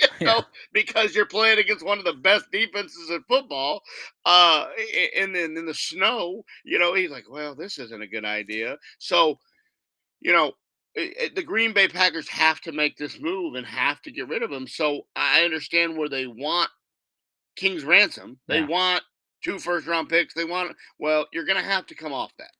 You yeah. know, because you're playing against one of the best defenses in football, and then in the snow, he's like, well, this isn't a good idea. So, you know, the Green Bay Packers have to make this move and have to get rid of him. So I understand where they want King's ransom. They Yeah. want 2 first-round picks. They want, well, you're going to have to come off that.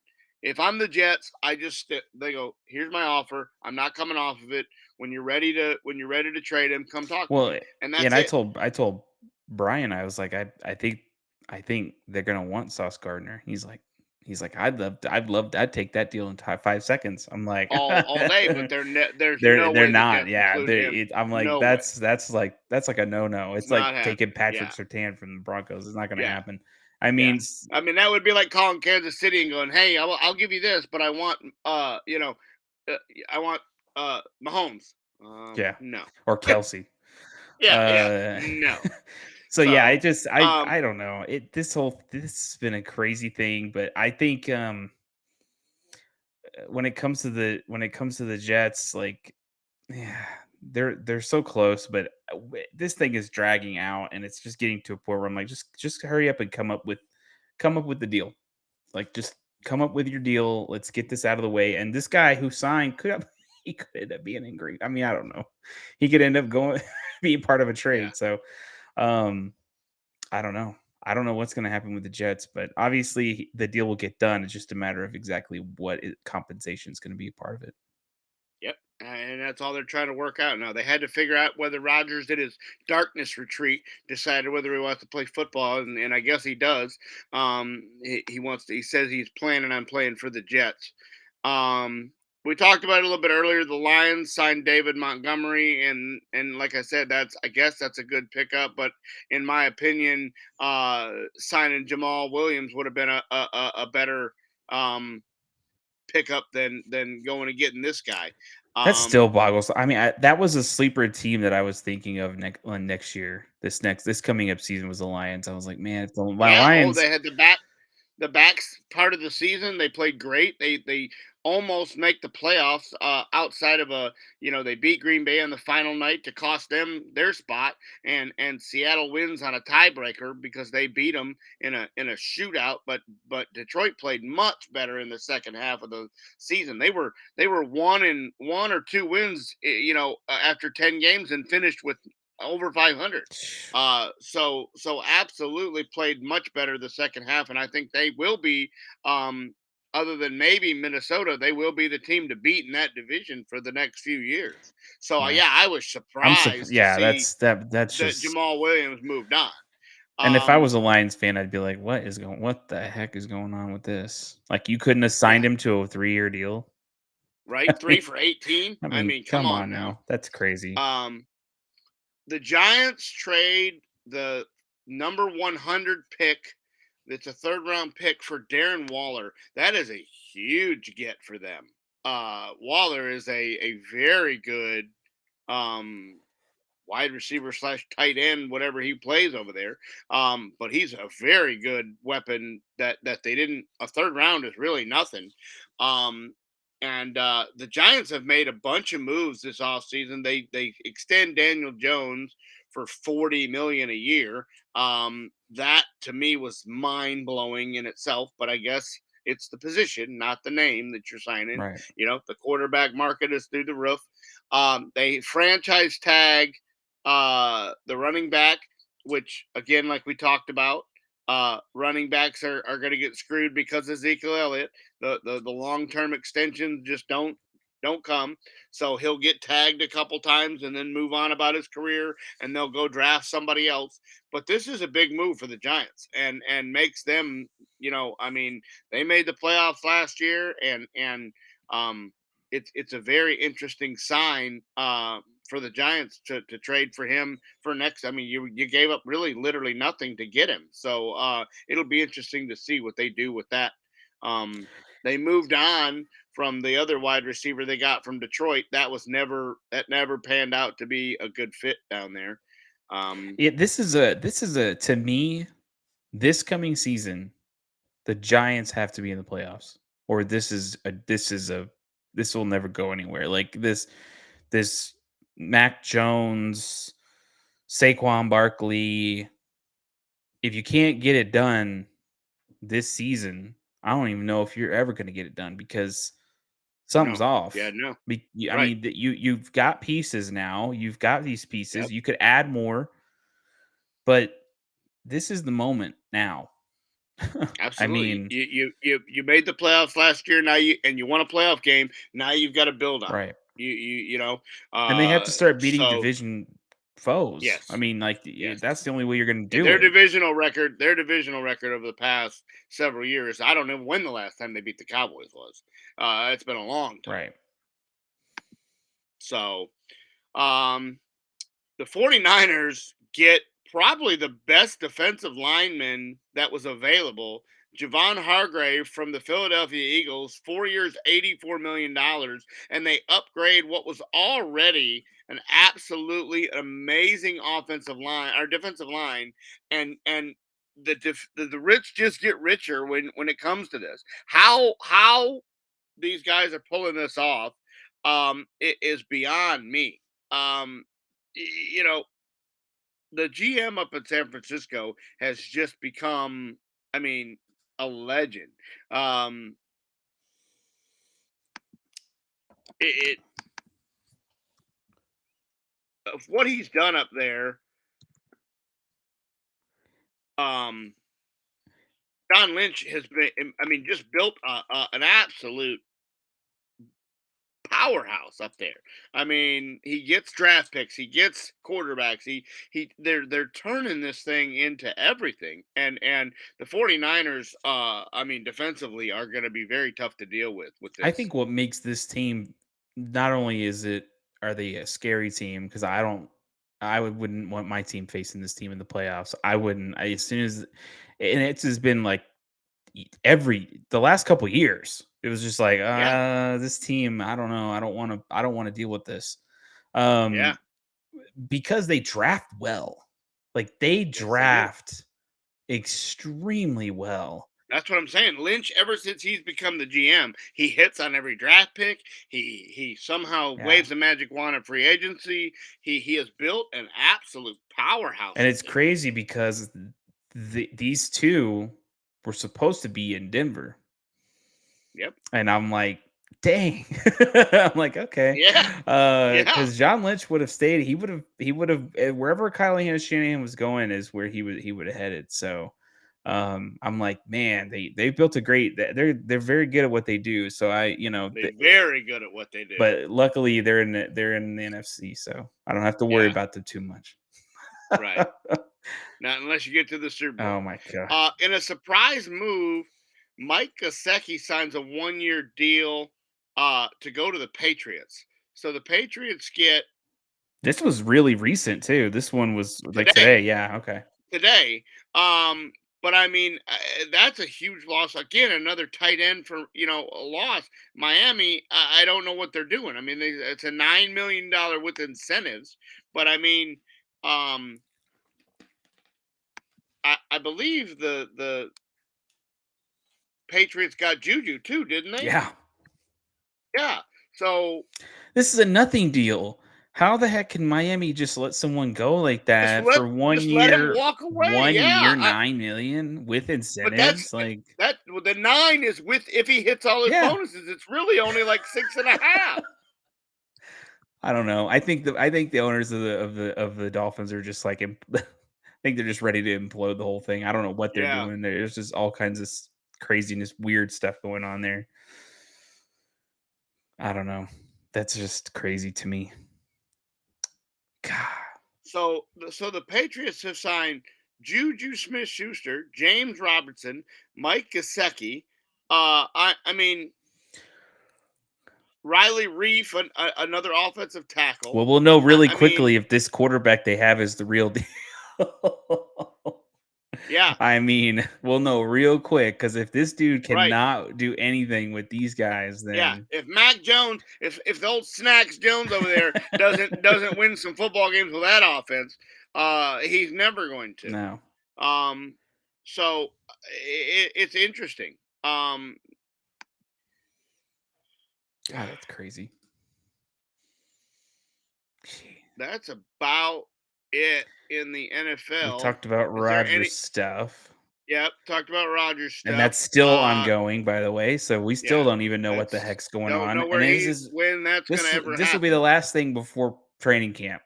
If I'm the Jets, they go, here's my offer. I'm not coming off of it. When you're ready to trade him, come talk to Well, me. And yeah, that's and it. I told Brian, I was like, I think they're gonna want Sauce Gardner. He's like, I'd take that deal in 5 seconds. I'm like, All day, but there's no they're way the not. Jets Yeah, include him. I'm like, No way. that's like a no no. It's It's like not taking happening. Patrick Yeah. Surtain from the Broncos. It's not gonna Yeah. happen. I Yeah. mean, I mean, that would be like calling Kansas City and going, "Hey, I'll give you this, but uh, I want Mahomes." yeah, No. or Kelsey. Yeah, yeah, Uh, no. so yeah, So, I don't know. This has been a crazy thing, but I think when it comes to the Jets, like yeah, they're so close, but this thing is dragging out, and it's just getting to a point where I'm like, just hurry up and come up with the deal. Like just come up with your deal. Let's get this out of the way. And this guy who signed could have he could end up being in Green. I mean, I don't know. He could end up going being part of a yeah. trade. So um I don't know. I don't know what's going to happen with the Jets, but obviously the deal will get done. It's just a matter of exactly compensation is going to be a part of it. Yep. And that's all they're trying to work out now. They had to figure out whether Rodgers did his darkness retreat, decided whether he wants to play football, and I guess he does. He wants to. He says he's planning on playing for the Jets. Um, we talked about it a little bit earlier. The Lions signed David Montgomery, and like I said, I guess that's a good pickup. But in my opinion, signing Jamal Williams would have been a better um, pickup than going and getting this guy. That Um, still boggles. I mean, that was a sleeper team that I was thinking of next year. This coming up season was the Lions. I was like, man, if the yeah. Oh, Lions, they had the backs part of the season they played great. They almost make the playoffs outside of a they beat Green Bay on the final night to cost them their spot, and Seattle wins on a tiebreaker because they beat them in a shootout. But Detroit played much better in the second half of the season. They were one or two wins, after 10 games and finished with over 500. So absolutely played much better the second half, and I think they will be, other than maybe Minnesota, they will be the team to beat in that division for the next few years. So Yeah. yeah, I was surprised to Yeah, see that's that just. Jamal Williams moved on. And if I Um, was a Lions fan, I'd be like, what the heck is going on with this? Like, you couldn't have yeah, signed him to a 3-year deal? right, I three mean for 18. I mean, come come on on now. now. That's crazy. Um, the Giants trade the number 100 pick. That's a third round pick for Darren Waller. That is a huge get for them. Waller is a very good um, wide receiver slash tight end, whatever he plays over there. But he's a very good weapon that they didn't. A third round is really nothing. Um, and the Giants have made a bunch of moves this offseason. They extend Daniel Jones for 40 million a year. That to me was mind blowing in itself, but I guess it's the position, not the name that you're signing. Right. The quarterback market is through the roof. They franchise tag the running back, which again, like we talked about, running backs are going to get screwed because of Ezekiel Elliott. The long term extensions just don't come. So he'll get tagged a couple times and then move on about his career, and they'll go draft somebody else. But this is a big move for the Giants, and makes them, I mean, they made the playoffs last year, and um, it's a very interesting sign for the Giants to trade for him for next. I mean, you gave up really literally nothing to get him, so it'll be interesting to see what they do with that. Um, they moved on from the other wide receiver they got from Detroit. That never panned out to be a good fit down there. Um, Yeah, this is a to me, this coming season, the Giants have to be in the playoffs, or this will never go anywhere. Like, this Mac Jones, Saquon Barkley, if you can't get it done this season, I don't even know if you're ever going to get it done, because something's no, yeah, off. no, I right, mean, you've got pieces now. You've got these yep. pieces. You could add more, but this is the moment now. I Absolutely. mean, You made the playoffs last year. Now you won a playoff game. Now you've got to build on it. right. You know. And they have to start beating So division foes. I yes, mean, like, yes. that's the only way you're going to And do it. their divisional record over the past several years. I don't know when the last time they beat the Cowboys was. It's been a long time. Right. So, um, the 49ers get probably the best defensive lineman that was available. Javon Hargrave from the Philadelphia Eagles, 4 years, $84 million, and they upgrade what was already an absolutely amazing offensive line or defensive line, and the rich just get richer when it comes to this. How these guys are pulling this off, it is beyond me. Um, you know, the GM up in San Francisco has just become, I mean, a legend. Um, it of what he's done up there. Um, Don Lynch has been, I mean, just built an absolute powerhouse up there. I mean, he gets draft picks, he gets quarterbacks. They're turning this thing into everything. And the 49ers I mean defensively are going to be very tough to deal with I this. think what makes this team, not only are they a scary team, because wouldn't want my team facing this team in the playoffs. I wouldn't. As soon as, and it's just been like the last couple years, it was just like, Yeah. this team, I don't know. I don't want to deal with this. Yeah. Um, because they draft well. Like, they Yes, they do. draft extremely well. That's what I'm saying. Lynch, ever since he's become the GM, he hits on every draft pick. He somehow Yeah. waves the magic wand of free agency. He has built an absolute powerhouse And with it's him. crazy because these two were supposed to be in Denver. Yep. And I'm like, dang. I'm like, okay. Yeah. Yeah. Because John Lynch would have stayed. He would have wherever Kyle Shanahan was going is where he would have headed. So I'm like, man, they built a great they're very good at what they do. So They're very good at what they do. but luckily they're in the NFC, so I don't have to worry Yeah. about them too much. Right. Not unless you get to the Super Oh Bowl. my god. In a surprise move, Mike Gesicki signs a 1-year deal to go to the Patriots. So the Patriots get This was really recent too. This one was like today. today Yeah, okay. today. But I mean, that's a huge loss. Again, another tight end for a loss. Miami, I don't know what they're doing. I mean, it's a $9 million with incentives, but I mean, um, I believe the Patriots got Juju too, didn't they? Yeah. Yeah. So This is a nothing deal. How the heck can Miami just let someone go like just that let for just let him walk away. one Yeah. year, 9 million with But that's incentives? Like, that. Well, the 9 is with if he hits all his yeah. bonuses. It's really only like 6.5. I don't know. I think the owners of the Dolphins are just like I think they're just ready to implode the whole thing. I don't know what they're Yeah. doing. There's just all kinds of craziness, weird stuff going on there. I don't know. That's just crazy to me. God. So the Patriots have signed Juju Smith-Schuster, James Robertson, Mike Gesicki. I mean Riley Reef, another offensive tackle. Well, we'll know really I mean, quickly if this quarterback they have is the real deal. yeah, I mean, we'll know real quick because if this dude right. cannot do anything with these guys, Yeah, then if Mac Jones, if the old Snacks Jones over there doesn't win some football games with that offense, he's never going to. no. Um, so it's interesting. Um, God, that's crazy. Gee. that's about it in the We NFL. talked about Is there Rogers any? stuff, Yep, talked about Rogers and stuff. that's still ongoing, by the way. So we still Yeah, don't even know what the that's heck's going don't on. know And where this he is when that's gonna this ever this will be the happen. last thing before training camp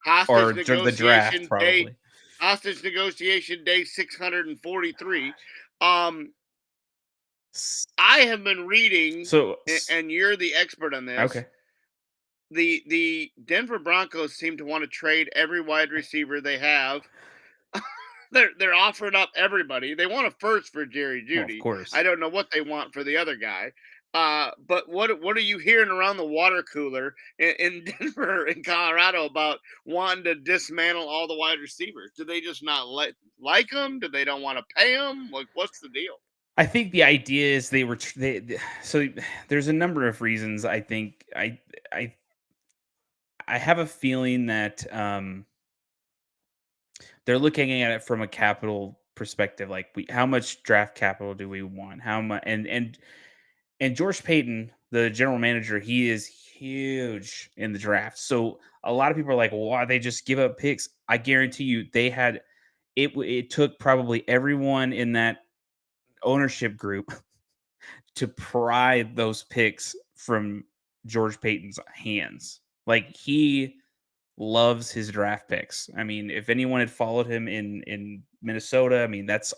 Hostage or the draft, negotiation day. probably. Hostage negotiation day 643. Um, S- I have been reading, So, and you're the expert on this. okay, The Denver Broncos seem to want to trade every wide receiver they have. They're offering up everybody. They want a first for Jerry well, of Judy. I course. don't know what they want for the other guy. But what are you hearing around the water cooler in Denver and Colorado about wanting to dismantle all the wide receivers? Do they just not like them? Do they don't want to pay them? Like, what's the deal? I think the idea is they were so there's a number of reasons. I think I I have a feeling that they're looking at it from a capital perspective, like how much draft capital do we want? How much and George Payton, the general manager, he is huge in the draft. So a lot of people are like, well, why they just give up picks? I guarantee you they had it took probably everyone in that ownership group to pry those picks from George Payton's hands. Like he loves his draft picks. I mean, if anyone had followed him in Minnesota, I mean, that's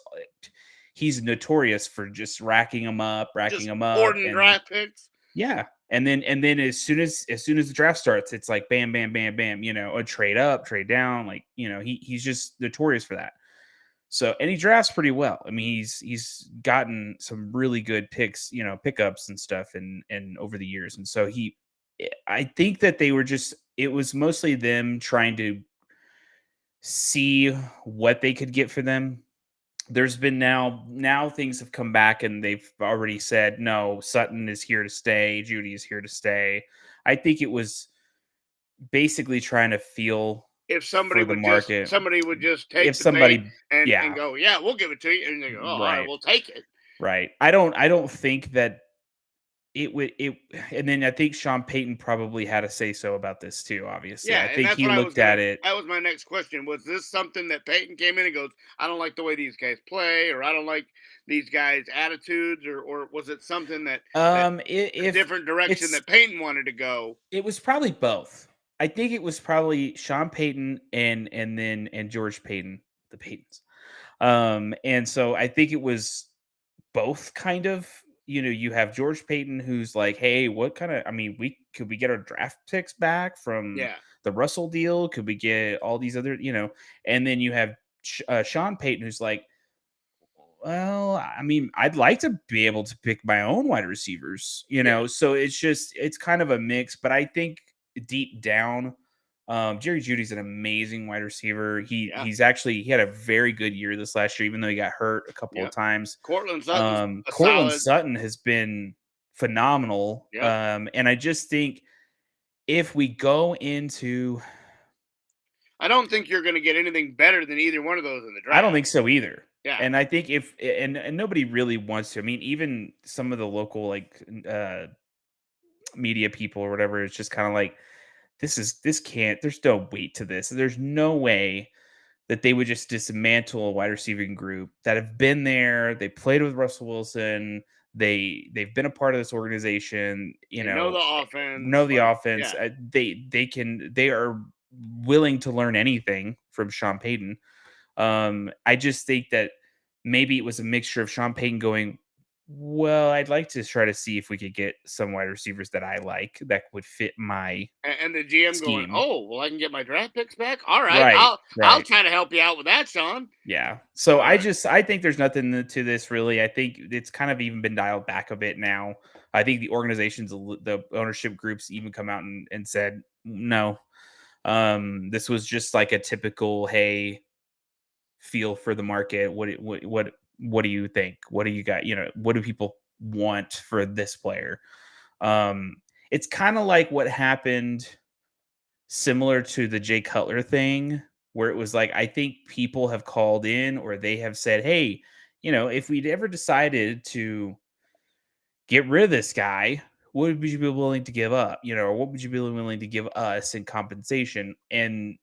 he's notorious for just racking Just them up, hoarding and draft picks. yeah. And then as soon as the draft starts, it's like bam, bam, bam, bam, a trade up, trade down, like, he's just notorious for that. So, and he drafts pretty well. I mean, he's gotten some really good picks, pickups and stuff and over the years. And so I think that it was mostly them trying to see what they could get for them. There's been now things have come back and they've already said, no, Sutton is here to stay, Judy is here to stay. I think it was basically trying to feel if for the market. somebody would just If take the bait somebody and yeah, go, yeah, we'll give it to you, and they go, oh, all right, right, we'll take it. right. I don't think that it and then I think Sean Payton probably had a say so about this too, obviously. Yeah, I and think that's he what I was looked gonna. at it. That was my next question. Was this something that Peyton came in and goes, "I don't like the way these guys play," or "I don't like these guys' attitudes," or was it something that a If different direction it's that Peyton wanted to go? it was probably both. I think it was probably Sean Payton and George Payton, the Paytons. And so I think it was both kind of, you have George Payton who's like, "Hey, what kind of I mean, we get our draft picks back from Yeah, the Russell deal? Could we get all these other, and then you have Sean Payton who's like, well, I mean, I'd like to be able to pick my own wide receivers, yeah, So it's kind of a mix, but I think deep down, Jerry Judy's an amazing wide receiver. yeah, He had a very good year this last year, even though he got hurt a couple of yep. times. Cortland Sutton's a Cortland solid. Sutton has been phenomenal. Yep. And I just think if we go into I don't think you're going to get anything better than either one of those in the I don't draft. think so either. Yeah, And I think if and nobody really wants to. I mean, even some of the local media people or whatever, it's just kind of like this can't. There's no weight to this. There's no way that they would just dismantle a wide receiving group that have been there. They played with Russell Wilson. They've been a part of this organization. they know the offense. Know the Like, offense. yeah, They are willing to learn anything from Sean Payton. I just think that maybe it was a mixture of Sean Payton going, well, I'd like to try to see if we could get some wide receivers that I like that would fit my and the GM going, scheme. oh, well, I can get my draft picks back. All right, Right, I'll right. try to help you out with that, Sean. Yeah. So All right. I think there's nothing to this really. I think it's kind of even been dialed back a bit now. I think the organizations, the ownership groups even come out and said, no, this was just like a typical, hey, feel for the market. What do you think? What do you got? What do people want for this player? Um, it's kind of like what happened similar to the Jay Cutler thing, where it was like, I think people have called in or they have said, hey, if we'd ever decided to get rid of this guy, what would you be willing to give up? Or what would you be willing to give us in compensation? And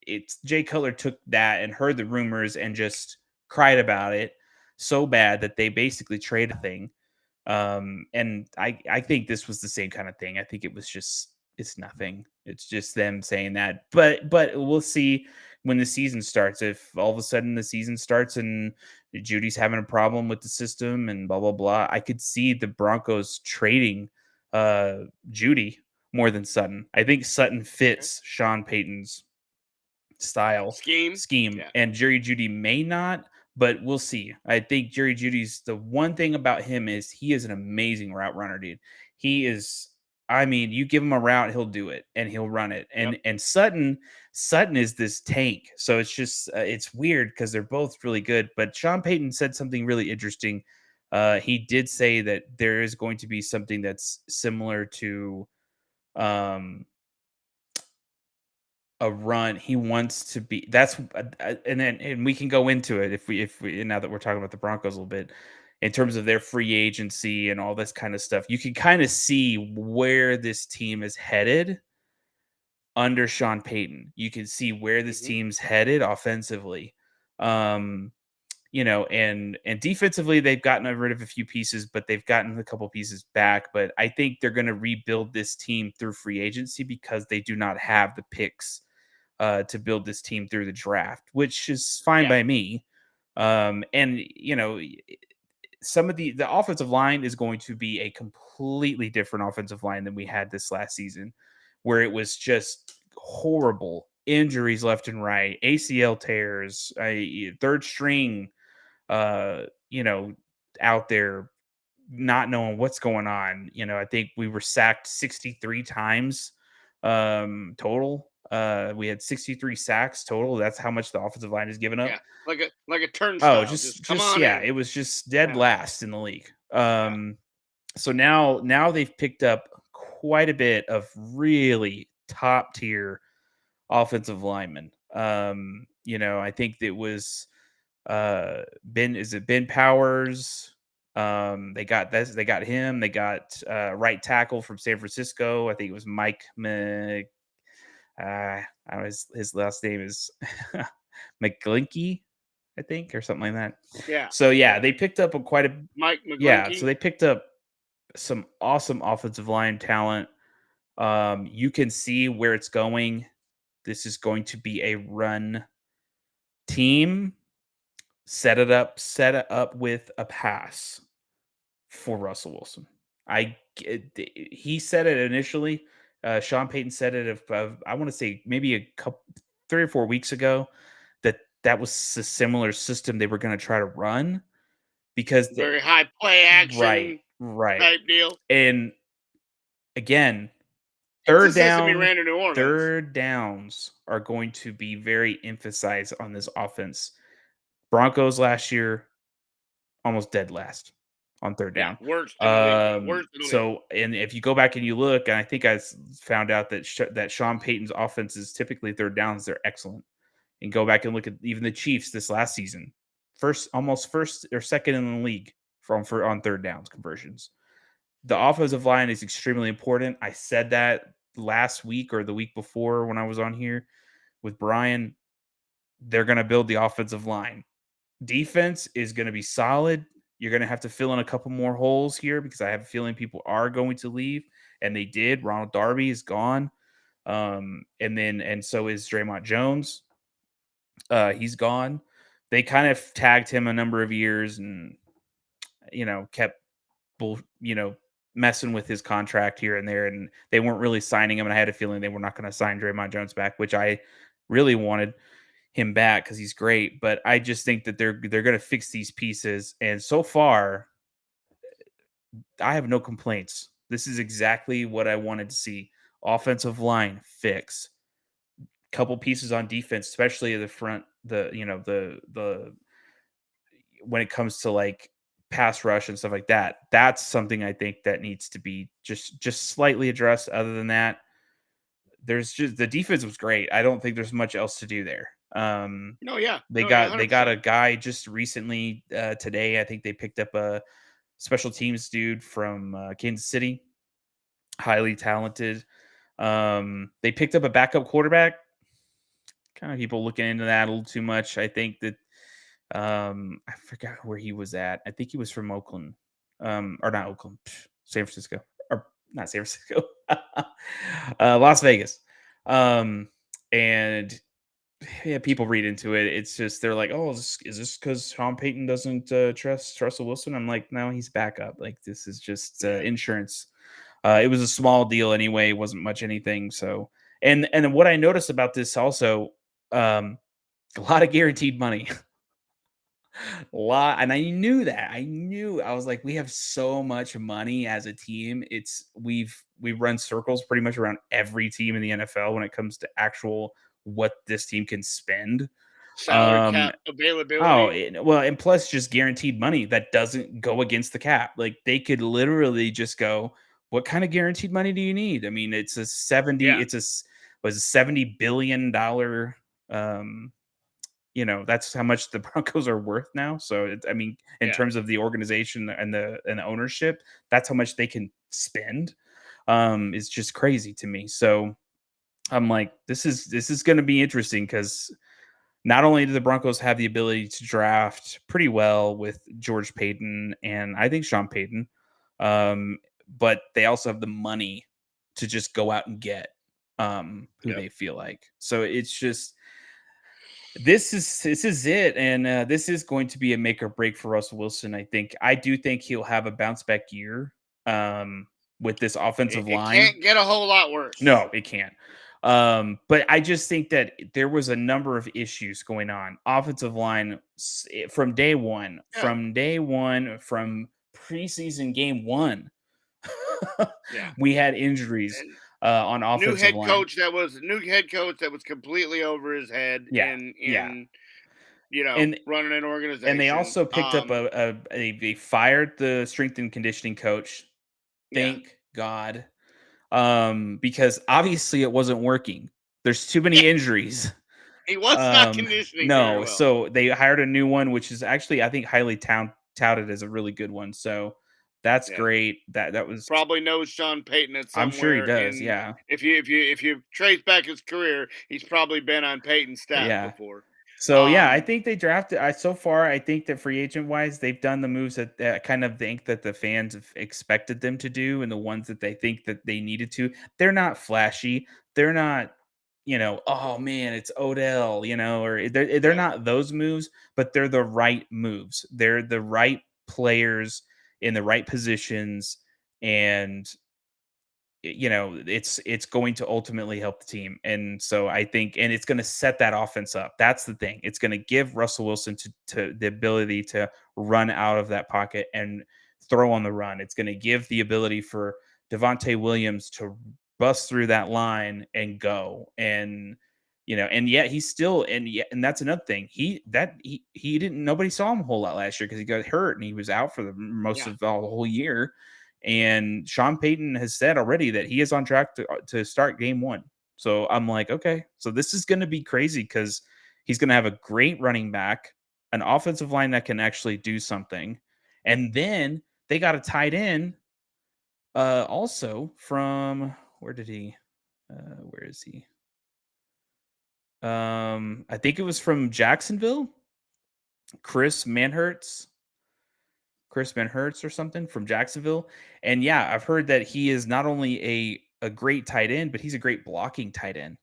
it's Jay Cutler took that and heard the rumors and just cried about it so bad that they basically traded the thing. And I think this was the same kind of thing. I think it was just it's nothing. It's just them saying that. But we'll see when the season starts. If all of a sudden the season starts and Judy's having a problem with the system and blah blah blah, I could see the Broncos trading Judy more than Sutton. I think Sutton Okay. fits Sean Payton's style Scheme. scheme, Yeah. and Jerry Judy may not, but we'll see. I think Jerry Judy's the one thing about him is he is an amazing route runner, dude. He is. I mean, you give him a route, he'll do it and he'll run it. Yep. And Sutton is this tank. So it's just it's weird because they're both really good. But Sean Payton said something really interesting. He did say that there is going to be something that's similar to um a run. He wants to be that's and we can go into it if we now that we're talking about the Broncos a little bit in terms of their free agency and all this kind of stuff. You can kind of see where this team is headed under Sean Payton. You can see where this Hmm. team's headed offensively. Um and defensively they've gotten rid of a few pieces, but they've gotten a couple pieces back. But I think they're going to rebuild this team through free agency because they do not have the picks to build this team through the draft, which is fine Yeah. by me. And some of the offensive line is going to be a completely different offensive line than we had this last season, where it was just horrible injuries left and right, ACL tears, third string, uh, you know, out there not knowing what's going on. I think we were sacked 63 times total. We had 63 sacks total. That's how much the offensive line has given up. Yeah. Like a Oh, turnstile. Just come just on yeah, in. it was just dead Yeah. last in the league. Yeah. So now they've picked up quite a bit of really top tier offensive linemen. I think it was Ben Powers. They got him. They got right tackle from San Francisco. I think it was Mike I don't know, his last name is McGlinky, I think, or something like that. Yeah, So yeah, yeah. they picked up Mike so McGlinky. they picked up some awesome offensive line talent. You can see where it's going. This is going to be a run team. Set it up with a pass for Russell Wilson. He said it initially. Sean Payton said it. I want to say maybe a couple, 3 or 4 weeks ago, that was a similar system they were going to try to run because Very high play right, action right, type deal. and again, It's the system he ran in New Orleans. third downs are going to be very emphasized on this offense. Broncos last year almost dead last on third Yeah, down. worst in the league. Worst in the league. So, and if you go back and you look, and I think found out that that Sean Payton's offense is typically third downs. They're excellent. And go back and look at even the Chiefs this last season, almost first or second in the league on third downs conversions. The offensive line is extremely important. I said that last week or the week before when I was on here with Brian. They're going to build the offensive line. Defense is going to be solid. You're going to have to fill in a couple more holes here because I have a feeling people are going to leave, and they did. Ronald Darby is gone, and so is Draymond Jones. He's gone. They kind of tagged him a number of years, and kept messing with his contract here and there, and they weren't really signing him. And I had a feeling they were not going to sign Draymond Jones back, which I really wanted him back because he's great. But I just think that they're going to fix these pieces, and so far, I have no complaints. This is exactly what I wanted to see. Offensive line fix. Couple pieces on defense, especially at the front. The when it comes to like pass rush and stuff like that. That's something I think that needs to be just slightly addressed. Other than that, there's just the defense was great. I don't think there's much else to do there. No, yeah. They No, yeah, got they got 100%. a guy just recently today. I think they picked up a special teams dude from Kansas City, highly talented. They picked up a backup quarterback. Kind of people looking into that a little too much. I think that I forgot where he was at. I think he was from Oakland, or not Oakland, San Francisco, or not San Francisco, Las Vegas. And yeah, people read into it. It's just they're like, "Oh, is this because Sean Payton doesn't trust Russell Wilson?" I'm like, "No, he's backup. Like this is just Yeah. insurance." It was a small deal anyway. It wasn't much anything. So, and what I noticed about this also, um, a lot of guaranteed money. A lot, and I knew that. I was like, we have so much money as a team. We've run circles pretty much around every team in the NFL when it comes to actual what this team can spend. Salary Um cap availability. well, and plus just guaranteed money that doesn't go against the cap. Like they could literally just go, what kind of guaranteed money do you need? I mean, Yeah. was a $70 billion that's how much the Broncos are worth now. So I mean, in Yeah. terms of the organization and the ownership, that's how much they can spend. It's just crazy to me. So I'm like, this is going to be interesting because not only do the Broncos have the ability to draft pretty well with George Payton and I think Sean Payton, um, but they also have the money to just go out and get who Yep. they feel like. So it's just this is it, and this is going to be a make or break for Russell Wilson. I do think he'll have a bounce back year with this It, offensive it line. can't get a whole lot worse. No, it can't. But I just think that there was a number of issues going on. Offensive line from day one, Yeah. from preseason game one, Yeah. we had injuries And on offensive line. new head coach that was completely over his head Yeah, yeah, in and running an and they organization. also picked up they fired the strength and conditioning coach. Yeah. Thank God, because obviously it wasn't working. There's too Yeah. many injuries. He was not conditioning very No, well. so they hired a new one, which is actually I think highly touted as a really good one. So that's Yeah. great. That was Probably knows Sean Payton at I'm sure he somewhere does. in Yeah, if you trace back his career, he's probably been on Peyton's staff yeah. before. So yeah, I Um, think they drafted. I so far, I think that free agent wise, they've done the moves that I kind of think that the fans have expected them to do, and the ones that they think that they needed to. They're not flashy. They're not, oh man, it's Odell, or they're right. not those moves, but they're the right moves. They're the right players in the right positions, and it's going to ultimately help the team. And so I think, and it's going to set that offense up. That's the thing. It's going to give Russell Wilson to the ability to run out of that pocket and throw on the run. It's going to give the ability for Devontae Williams to bust through that line and go. And yet he's still, and that's another thing. He didn't, nobody saw him a whole lot last year because he got hurt and he was out for the most Yeah. of the whole year. And Sean Payton has said already that he is on track to start game one. So I'm like, okay, so this is going to be crazy because he's going to have a great running back, an offensive line that can actually do something. And then they got a tight end also from where did he? Where is he? I think it was from Jacksonville, Chris Manhertz. Chris Manhertz or something from Jacksonville. And yeah, I've heard that he is not only a great tight end, but he's a great blocking tight end.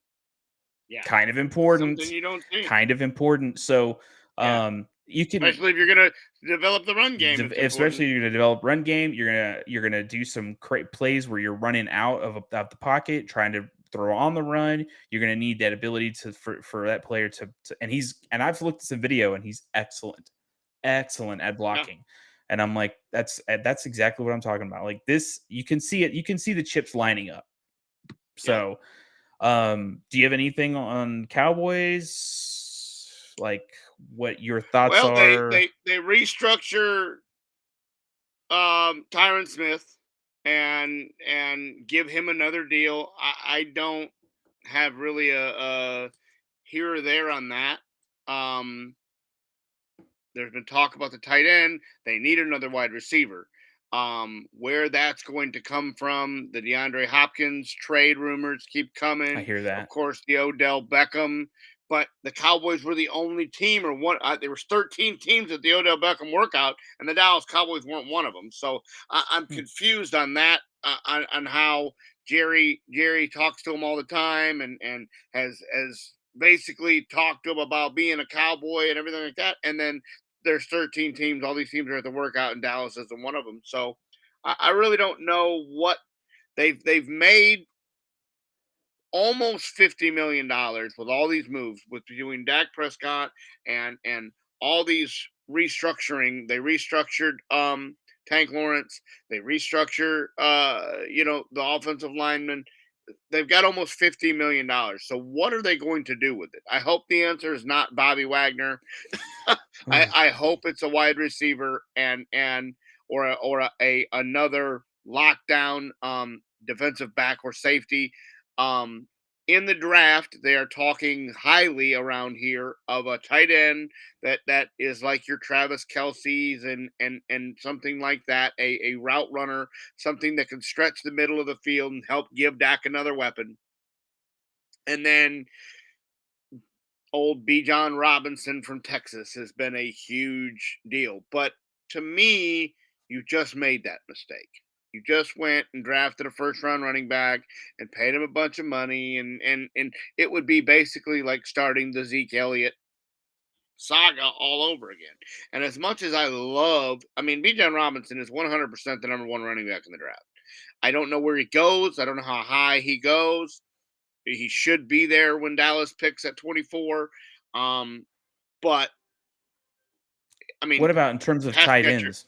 Yeah. Kind of Something important. you don't see. Kind of important. So Yeah. you can Especially if you're gonna develop the run game, it's especially important. you're going to develop run game. You're gonna do some great plays where you're running out of the pocket, trying to throw on the run. You're going to need that ability for that player and I've looked at some video and he's excellent at Yeah. blocking. And I'm like, that's exactly what I'm talking about. Like this, you can see it. You can see the chips lining up. Yeah. So, do you have anything on Cowboys? Like what your thoughts Well, they are? they they restructure Tyron Smith and give him another deal. I don't have really a here or there on that. Um, there's been talk about the tight end. They need another wide receiver. Where that's going to come from, the DeAndre Hopkins trade rumors keep I coming. hear Of that. course, the Odell Beckham. But the Cowboys were the only team, or one. There was 13 teams at the Odell Beckham workout, and the Dallas Cowboys weren't one of them. So I'm Hmm. confused on that, on how Jerry talks to him all the time, and has basically talked to him about being a cowboy and everything like that. And then there's 13 teams. All these teams are at the workout, and Dallas isn't one of them. So I really don't know what they've made almost $50 million with all these moves with between Dak Prescott and all these restructuring. They restructured Tank Lawrence. They restructure the offensive lineman. They've got almost $50 million. So what are they going to do with it? I hope the answer is not Bobby Wagner. I hope it's a wide receiver and or a another lockdown defensive back or safety. Um, in the draft, they are talking highly around here of a tight end that is like your Travis Kelsey's and something like that, a route runner, something that can stretch the middle of the field and help give Dak another weapon. And then old B. John Robinson from Texas has been a huge deal. But to me, you just made that mistake. You just went and drafted a first round running back and paid him a bunch of money, and it would be basically like starting the Zeke Elliott saga all over again. And as much as I mean, B. John Robinson is 100% the number one running back in the draft. I don't know where he goes. I don't know how high he goes. He should be there when Dallas picks at 24. Um, but I What mean, about in terms of pass tight catcher. ends?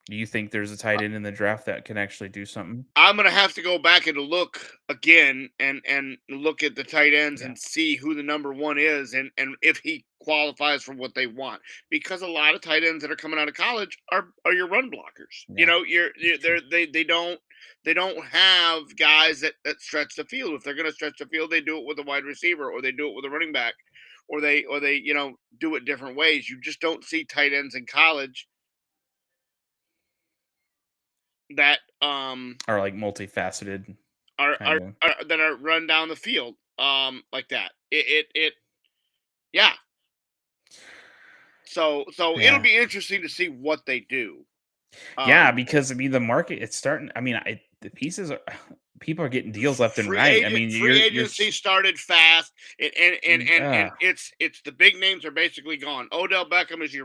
Do you think there's a tight end in the draft that can actually do something? I'm gonna have to go back and look again and look at the tight ends Yeah. and see who the number one is and if he qualifies for what they want. Because a lot of tight ends that are coming out of college are your run blockers. You Yeah. know, That's true. they don't have guys that stretch the field. If they're gonna stretch the field, they do it with a wide receiver or they do it with a running back or they do it different ways. You just don't see tight ends in college that Or like multifaceted are kind of. that are run down the field like that. It yeah. So it'll Yeah. be interesting to see what they do. Yeah, Um, because I mean the market it's starting I mean the pieces are people are getting deals left and right. I mean free you're agency started fast, and uh, it's the big names are basically gone. Odell Beckham is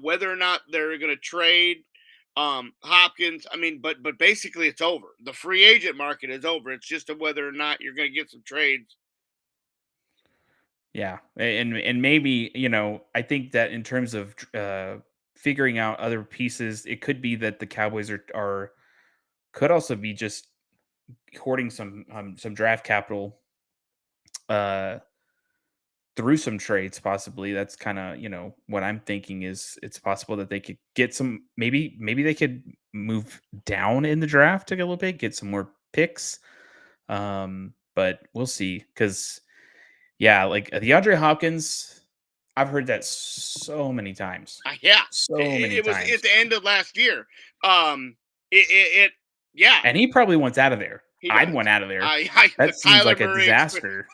whether or not they're going to trade Hopkins. I mean, but basically it's over. The free agent market is over. It's just a whether or not you're going to get some trades. yeah. And maybe, I think that in terms of figuring out other pieces, it could be that the Cowboys are could also be just hoarding some draft capital uh through some trades possibly. That's kind of, what I'm thinking is it's possible that they could get some maybe they could move down in the draft a little bit, get some more picks. But we'll see cuz yeah, like DeAndre Hopkins, I've heard that so many times. Yeah, So many it was at times. the end of last year. Um, it yeah, And he probably wants out of there. he I'd does. want out of there. The That seems Kyler like a Murray experience. disaster.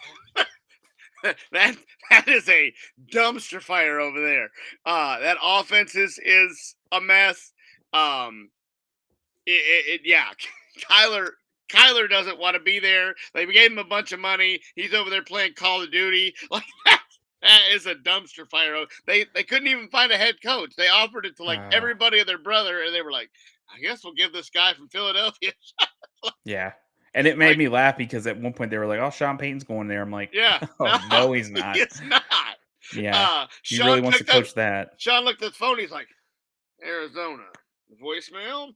that that is a dumpster fire over there. That offense is a mess. Um, yeah, Kyler Kyler doesn't want to be there. They gave him a bunch of money. He's over there playing Call of Duty. Like that is a dumpster fire. They couldn't even find a head coach. They offered it to like Uh, everybody and their brother, and they were like, I guess we'll give this guy from Philadelphia. yeah. And it made Like, me laugh because at one point they were like, "Oh, Sean Payton's going there." I'm like, yeah, "Oh, no, no, he's not." it's not. Yeah. He really Sean wants to picked up. coach that. Sean looked at the phone. He's like, Arizona voicemail.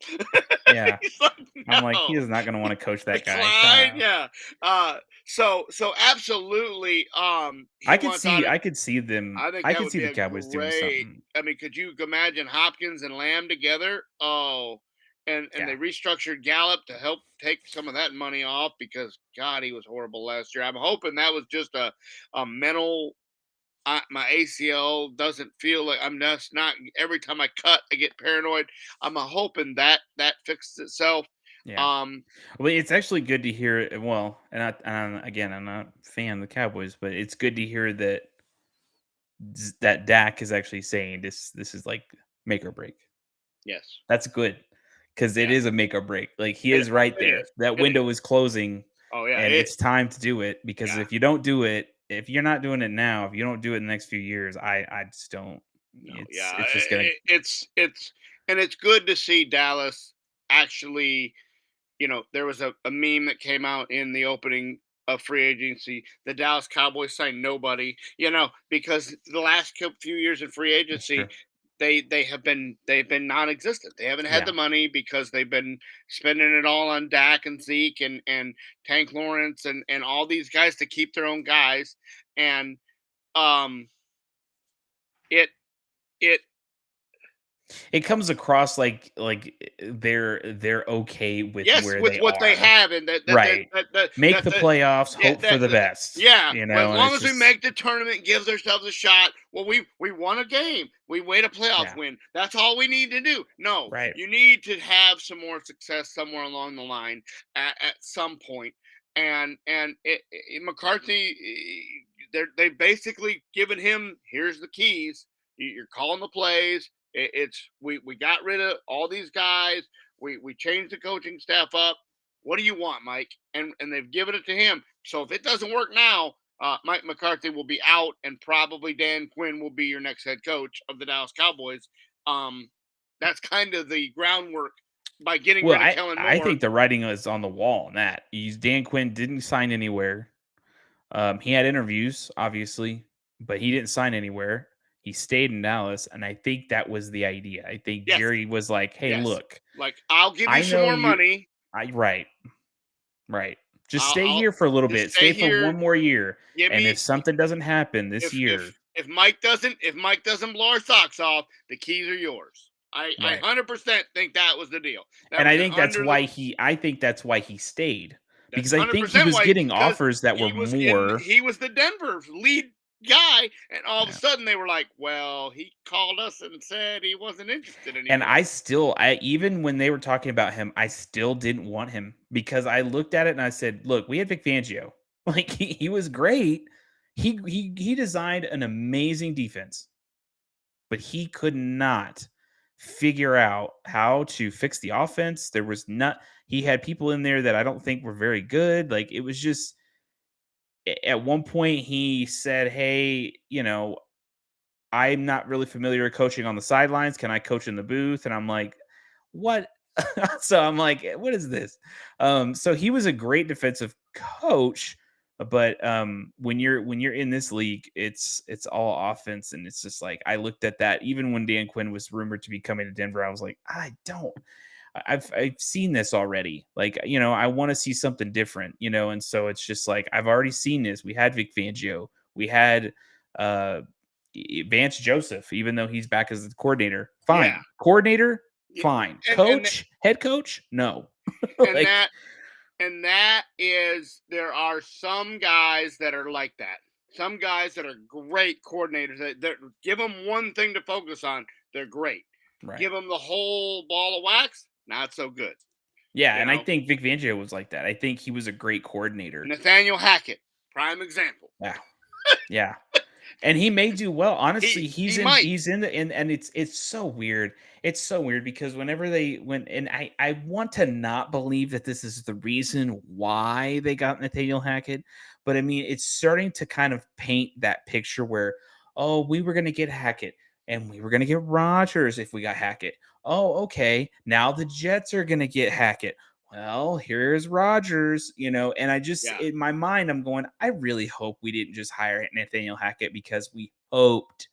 Yeah. He's like, I'm like, he no, is not going to want to coach that guy. decline. Yeah. So absolutely. He wants out of. I could see them. I think I that could would see be the a Cowboys doing great. something. I mean, could you imagine Hopkins and Lamb together? Oh, and Yeah. they restructured Gallup to help take some of that money off because God, he was horrible last year. I'm hoping that was just a mental. My ACL doesn't feel like I'm just not. Every time I cut, I get paranoid. I'm hoping that fixes itself. Yeah. Um, Well, it's actually good to hear. Well, again, I'm not a fan of the Cowboys, but it's good to hear that that Dak is actually saying this is like make or break. yes, That's good because it yeah, is a make or break. Like he is right it there. is. That It is. window is closing, Oh yeah, and it's time to do it. Because yeah. if you don't do it, if you're not doing it now, if you don't do it in the next few years, I just don't. No, It's yeah, it's just gonna. it's and it's good to see Dallas actually. There was a meme that came out in the opening of free agency. The Dallas Cowboys signed nobody, because the last few years in free That's agency, true. they've been non-existent. They haven't had the Yeah. money because they've been spending it all on Dak and Zeke and Tank Lawrence and all these guys to keep their own guys, and um, it it It comes across they're okay with yes, where with they what they are. have, and Right. Make the that playoffs, yeah, hope for the best, yeah. Well, as and long it's as we just make the tournament, gives ourselves a shot. Well, we won a game. We win a playoff yeah, win. That's all we need to do. No, right. you need to have some more success somewhere along the line at some point. McCarthy, they basically given him here's the keys. You're calling the plays. It's we got rid of all these guys. We changed the coaching staff up. What do you want, Mike? And they've given it to him. So if it doesn't work now, Mike McCarthy will be out, and probably Dan Quinn will be your next head coach of the Dallas Cowboys. Um, that's kind of the groundwork by getting Well, rid of Kellen I Moore. think the writing is on the wall on that. He's Dan Quinn didn't sign anywhere. He had interviews, obviously, but he didn't sign anywhere. He stayed in Dallas, and I think that was the idea. I think Yes, Jerry was like, "Hey, yes. look, Like I'll give you I some know more you. money. I right, right. Just stay I'll here for a little just bit. stay Stay for here. one more year, Give and if me something doesn't happen this if year, if Mike doesn't blow our socks off, the keys are yours. I right." 100% think that was the deal. That And was I an think that's under the why he. I think that's why he stayed That's because I think he 100% was why, getting because offers that were more. he was the Denver lead guy, and all of a Yeah. sudden they were like, "Well, he called us and said he wasn't interested And anymore." I even when they were talking about him, I still didn't want him because I looked at it and I said, "Look, we had Vic Fangio. Like he was great. He designed an amazing defense, but he could not figure out how to fix the offense. There was not he had people in there that I don't think were very good. Like it was just at one point he said, "Hey, I'm not really familiar with coaching on the sidelines. Can I coach in the booth?" And I'm like, "What?" So I'm like, "What is this?" So he was a great defensive coach, but when you're in this league, it's all offense, and it's just like I looked at that even when Dan Quinn was rumored to be coming to Denver. I was like, I don't. I've seen this already. Like, I want to see something different, and so it's just like I've already seen this. We had Vic Fangio. We had uh Vance Joseph, even though he's back as the coordinator. Yeah, Fine. Coordinator, yeah, fine. and Coach, head coach, no. and Like, that and that is, there are some guys that are like that. Some guys that are great coordinators that give them one thing to focus on, they're great. right. Give them the whole ball of wax, not so good. Yeah, You and I know, think Vic Fangio was like that. I think he was a great coordinator. Nathaniel Hackett, prime example. Yeah. Yeah. And he may do well. Honestly, He might, he's in the and it's so weird. It's so weird because whenever they went and I want to not believe that this is the reason why they got Nathaniel Hackett, but I mean, it's starting to kind of paint that picture where, oh, we were going to get Hackett and we were going to get Rodgers if we got Hackett. Oh, okay. Now the Jets are going to get Hackett. Well, here's Rodgers, and I just yeah. in my mind, I'm going, I really hope we didn't just hire Nathaniel Hackett because we hoped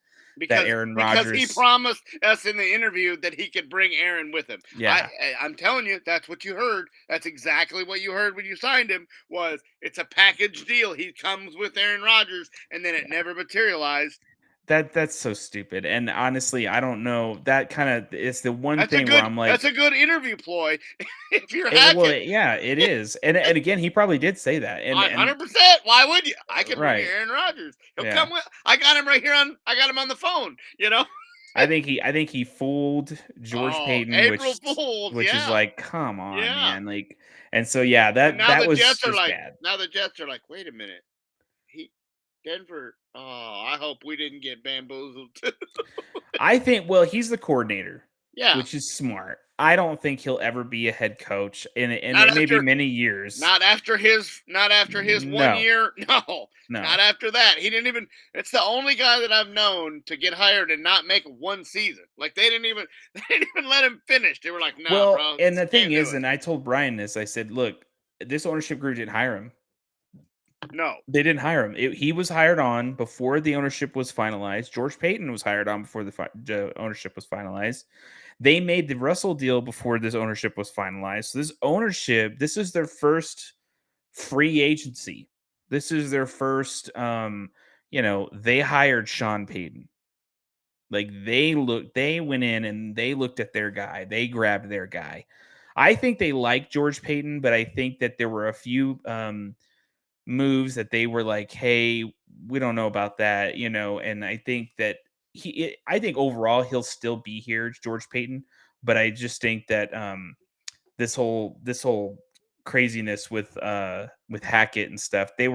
that Aaron Because he Rodgers. promised us in the interview that he could bring Aaron with him. Yeah. I'm telling you, that's what you heard. That's exactly what you heard when you signed him. Was it's a package deal. He comes with Aaron Rodgers, and then it never materialized. That's so stupid. And honestly, I don't know. That kind of is the one thing where I'm That's like, a good interview ploy. If you're Hackett, yeah, it is. And again, he probably did say that. And 100%. Why would you? I can bring right. Aaron Rodgers. He'll Yeah. come with. I got him right here on. I got him on the phone. You know. I think he fooled George Oh, Payton, April which Fools. which is Yeah, like, come on, yeah. man. Like, and so yeah, And that now that the was Jets are just like. bad. Now the Jets are like. Wait a minute. He Denver. Oh, I hope we didn't get bamboozled. I think well, he's the coordinator, Yeah, which is smart. I don't think he'll ever be a head coach, and not it may be after many years. not after his one No, year. No, not no. after that. He didn't even. It's the only guy that I've known to get hired and not make one season. Like they didn't even they didn't even let him finish. They were like, "Nah, Well, bro, and the thing can't do is, it." and I told Brian this, I said, look, this ownership group didn't hire him. No, They didn't hire him. He was hired on before the ownership was finalized. George Payton was hired on before the ownership was finalized. They made the Russell deal before this ownership was finalized. So this ownership, this is their first free agency. This is their first they hired Sean Payton. Like they went in and they looked at their guy. They grabbed their guy. I think they like George Payton, but I think that there were a few moves that they were like, "Hey, we don't know about that," and I think that I think overall he'll still be here, George Payton, but I just think that this whole craziness with Hackett and stuff, they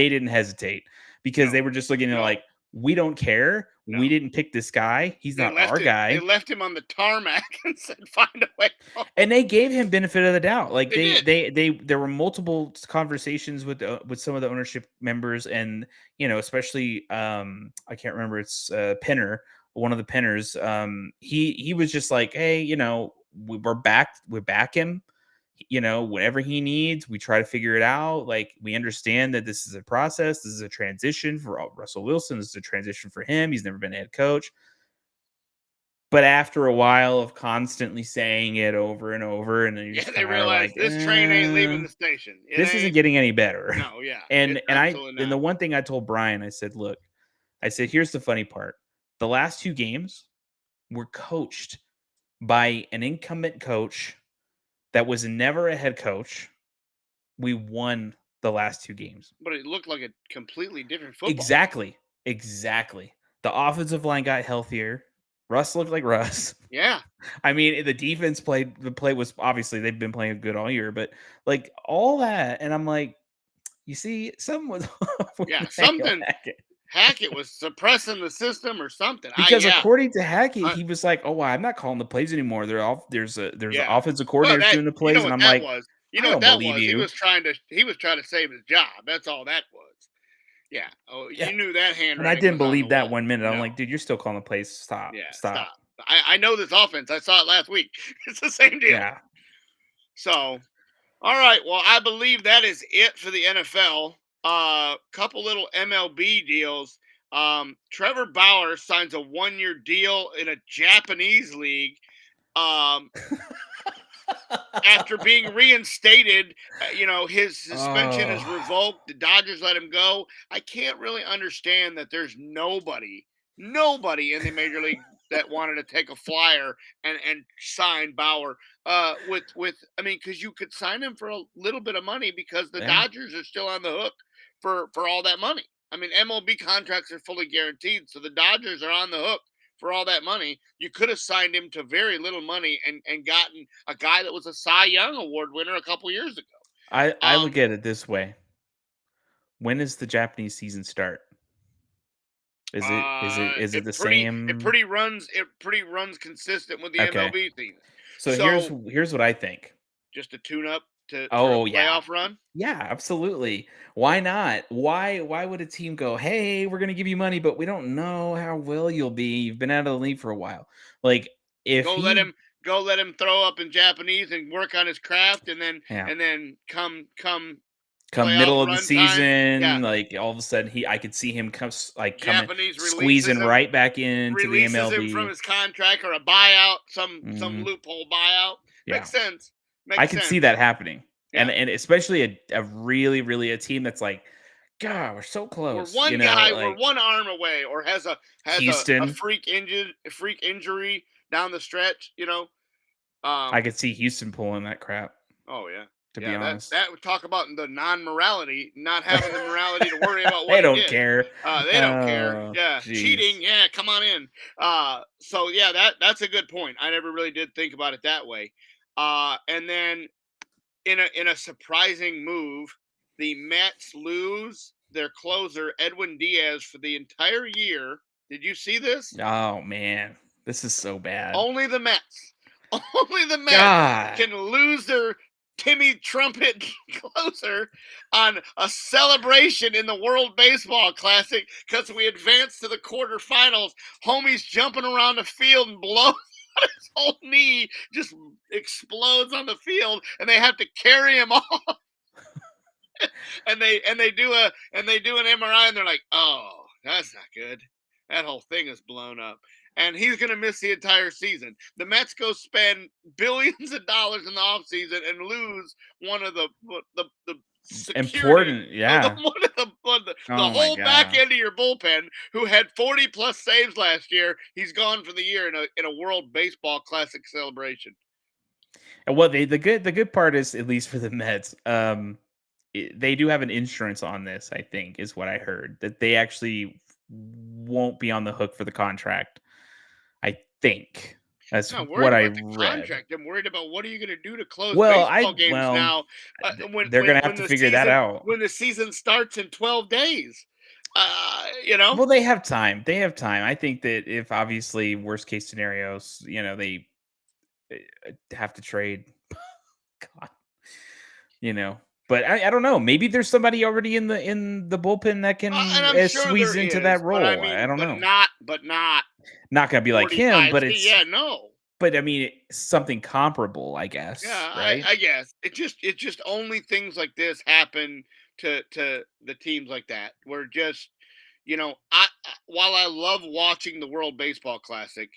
didn't hesitate because no, they were just looking at no, like, we don't care. no. We didn't pick this guy. He's not our They guy. left him on the tarmac and said, "Find a way home." And they gave him benefit of the doubt. Like They did. there were multiple conversations with some of the ownership members, and especially I can't remember, it's Penner, one of the Penners. He was just like, hey, we back him. Whatever he needs, we try to figure it out. Like, we understand that this is a process. This is a transition for Russell Wilson. This is a transition for him. He's never been a head coach. But after a while of constantly saying it over and over, and then you're Yeah, just they kind of realized like, this train ain't leaving the station. It this isn't ain't. getting any better. No, yeah, And it's and I absolutely and the not. one thing I told Brian, I said, look, I said, here's the funny part. The last two games were coached by an incumbent coach that was never a head coach. We won the last 2 games. but it looked like a completely different football team. Exactly. Exactly. The offensive line got healthier. Russ looked like Russ. Yeah, I mean, the play was obviously they've been playing good all year, but like all that, and I'm like, you see, something was off with yeah, Nathaniel something. Hackett. Hackett was suppressing the system or something. Because Yeah, according to Hackett, uh, he was like, "Oh, well, I'm not calling the plays anymore. There's yeah. offensive Well, coordinators that doing the you know plays," and what I'm that like, was. You "I know what don't that believe was. you." He was trying to save his job. That's all that was. Yeah. Oh, Yeah, you knew that and I handwriting didn't was on the believe that wall. 1 minute. I'm No. like, "Dude, you're still calling the plays. Stop, Yeah. stop." Stop. I know this offense. I saw it last week. It's the same deal. Yeah. So, all right. Well, I believe that is it for the NFL. Couple little MLB deals. Trevor Bauer signs a 1-year deal in a Japanese league. Um, After being reinstated, his suspension is Oh, revoked. The Dodgers let him go. I can't really understand that there's nobody in the major league that wanted to take a flyer and sign Bauer. I mean, because you could sign him for a little bit of money because the yeah. Dodgers are still on the hook for all that money. I mean, MLB contracts are fully guaranteed, so the Dodgers are on the hook for all that money. You could have signed him to very little money and gotten a guy that was a Cy Young Award winner a couple years ago. I Um, look at it this way. When does the Japanese season start? Is it the same? it pretty runs consistent with the Okay. MLB season. So So here's what I think. just a tune up to for a Oh, yeah. playoff run. Yeah, absolutely. Why not? Why would a team go, "Hey, we're gonna give you money, but we don't know how well you'll be. You've been out of the league for a while." Like, if Go let he him go let him throw up in Japanese and work on his craft, and then yeah, come come playoff middle of the run time. Yeah, season, like, all of a sudden, I could see him coming Japanese squeezing right back into the releases him from MLB. his contract or a buyout, some Mhm. loophole buyout. Yeah. Makes sense. I Makes could see sense. that happening. Yeah. And especially a really, really a team that's like, "God, we're so close," We're like one arm away, or has a Houston. freak injury down the stretch. I Um. could see Houston pulling that crap, Oh yeah, to be yeah. That honest. that would talk about the non-morality, not having the morality to worry about what They he don't did. care. They don't care. Oh, Yeah, cheating. jeez. Yeah, come on in. So yeah, that's a good point. I never really did think about it that way. And then in a surprising move, the Mets lose their closer Edwin Diaz for the entire year. Did you see this? Oh, man. This is so bad. Only the Mets. Only the Mets God. can lose their Timmy Trumpet closer on a celebration in the World Baseball Classic because we advanced to the quarterfinals. Homie's jumping around the field and blows his whole knee, just explodes on the field, and they have to carry him off. And they do an MRI, and they're like, "Oh, that's not good. That whole thing is blown up." And he's going to miss the entire season. The Mets go spend billions of dollars in the offseason and lose one of the security Important, of the yeah. one of the Oh my whole back god. end of your bullpen, who had 40 plus saves last year. He's gone for the year in a World Baseball Classic celebration. And what the good part is, at least for the Mets, they do have an insurance on this, I think, is what I heard, that they actually won't be on the hook for the contract. I think. That's I'm not worried what I about the read. contract. I'm worried about what are you going to do to close Well, baseball games now they're gonna have to figure that out. when the season starts in 12 days. You know, Well, they have time. They have time. I think that if obviously worst case scenarios, they have to trade. God, you know. But I don't know. Maybe there's somebody already in the bullpen that and can I'm sure squeeze there into is, that but I role. I mean, don't know. but not Not gonna be like him, 45. but Yeah, no. I mean something comparable, I guess. Yeah, Right? I guess it just only things like this happen to the teams like that. Where just while I love watching the World Baseball Classic,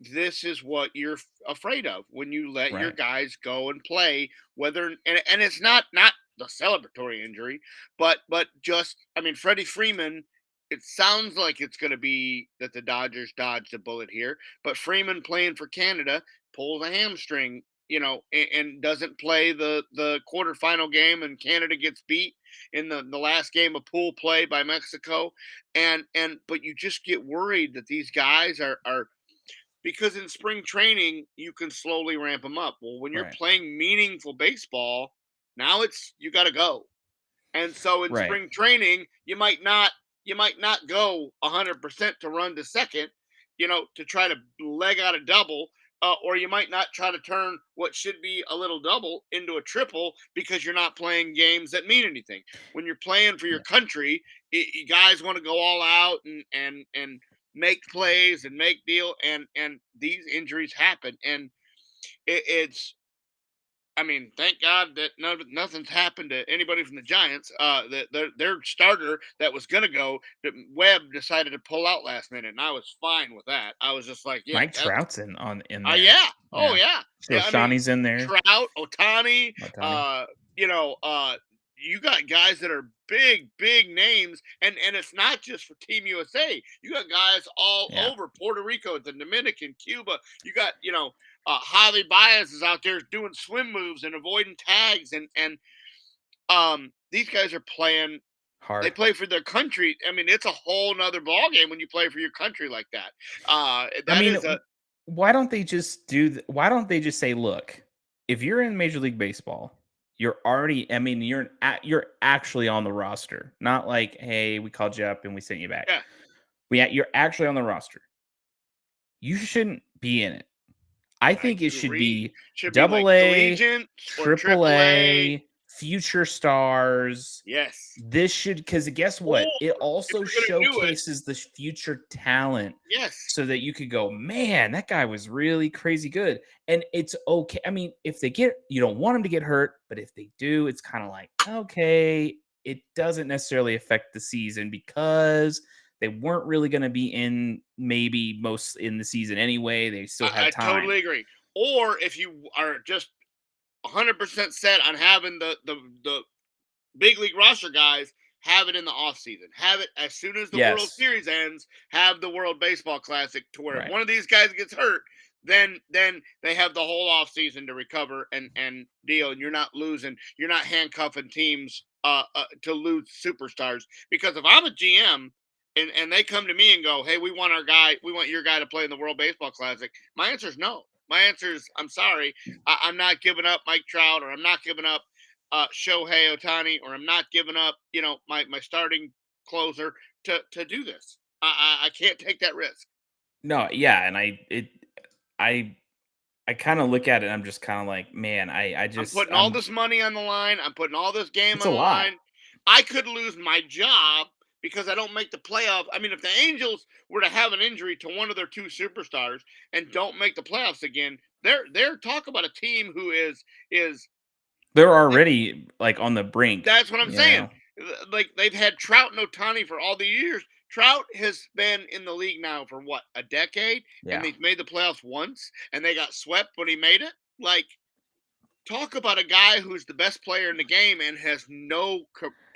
this is what you're afraid of when you let your Right. guys go and play. Whether and it's not the celebratory injury, but just I mean Freddie Freeman. It sounds like it's going to be that the Dodgers dodged a bullet here, but Freeman playing for Canada pulls a hamstring and doesn't play the quarterfinal game, and Canada gets beat in the last game of pool play by Mexico, and but you just get worried that these guys are because in spring training you can slowly ramp them up. Well, when you're Right. playing meaningful baseball, now it's you got to go. And so in Right. spring training, you might not go 100% to run to second, to try to leg out a double, or you might not try to turn what should be a little double into a triple because you're not playing games that mean anything. When you're playing for your Yeah. country, you guys want to go all out and make plays and make deal, and these injuries happen, and it's I mean, thank God that nothing's happened to anybody from the Giants. Their starter that was gonna go, that Webb decided to pull out last minute, and I was fine with that. I was just like, yeah, Mike that's Trout's in there. yeah, oh Yeah. yeah, So yeah. I mean, Shawnee's in there. Trout, Otani, Matani. uh, you know, you got guys that are big names, and it's not just for Team USA. You got guys all Yeah. over Puerto Rico, the Dominican, Cuba. You got Javi Baez is out there doing swim moves and avoiding tags, and these guys are playing. They Hard. play for their country. I mean, it's a whole nother ball game when you play for your country like that. I That mean, is a why don't they just why don't they just say, look, if you're in Major League Baseball, you're already, I mean, you're actually on the roster. Not like, hey, we called you up and we sent you back. yeah. You're actually on the roster. You shouldn't be in it. I I think it should agree. be Should be like double A, collegiate or triple triple A. A, future stars. Yes. This should, because guess Or what? It if also you're gonna do it, showcases the future talent yes. so that you could go, man, that guy was really crazy good. And it's okay. I mean, if they get, you don't want them to get hurt, but if they do, it's kind of like, okay, it doesn't necessarily affect the season because they weren't really going to be in maybe most in the season anyway. They still I had time. totally agree. Or if you are just 100% set on having the big league roster guys, have it in the off season. Have it as soon as the World Yes. Series ends. Have the World Baseball Classic to where if Right. one of these guys gets hurt, then they have the whole off season to recover and deal. And you're not losing. You're not handcuffing teams to lose superstars. Because if I'm a GM and they come to me and go, hey, we want your guy to play in the World Baseball Classic. My answer is no. My answer is I'm sorry. I'm not giving up Mike Trout, or I'm not giving up Shohei Otani, or I'm not giving up, my starting closer to do this. I can't take that risk. No, yeah, and I I kind of look at it and I'm just kind of like, man, I I'm just putting all this money on the line. I'm putting all this game it's on a the lot. line. I could lose my job because I don't make the playoffs. I mean, if the Angels were to have an injury to one of their two superstars and don't make the playoffs again, they're talk about a team who is They're already like on the brink, That's what I'm you saying. know. Like they've had Trout and Otani for all the years. Trout has been in the league now for what, a decade, and Yeah. they've made the playoffs once, and they got swept when he made it. Like, talk about a guy who's the best player in the game and has no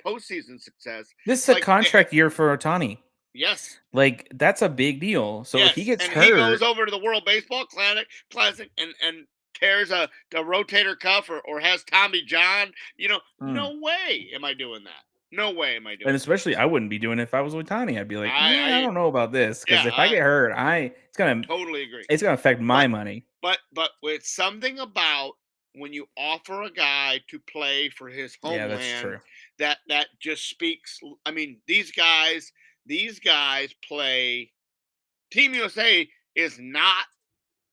postseason success. This is a Like, contract year for Otani. yes, Like that's a big deal. So if he yes, gets and he goes hurt, over to the World Baseball Classic and tears a rotator cuff, or has Tommy John. mm, No way am I doing that. No way am I and doing that. especially I wouldn't be doing it if I was Otani. I'd be like, I I don't know about this because yeah, if I get hurt, totally agree. it's gonna affect my But money. but with something about when you offer a guy to play for his Yeah, that's homeland, true. that just speaks. I mean, these guys play. Team USA is not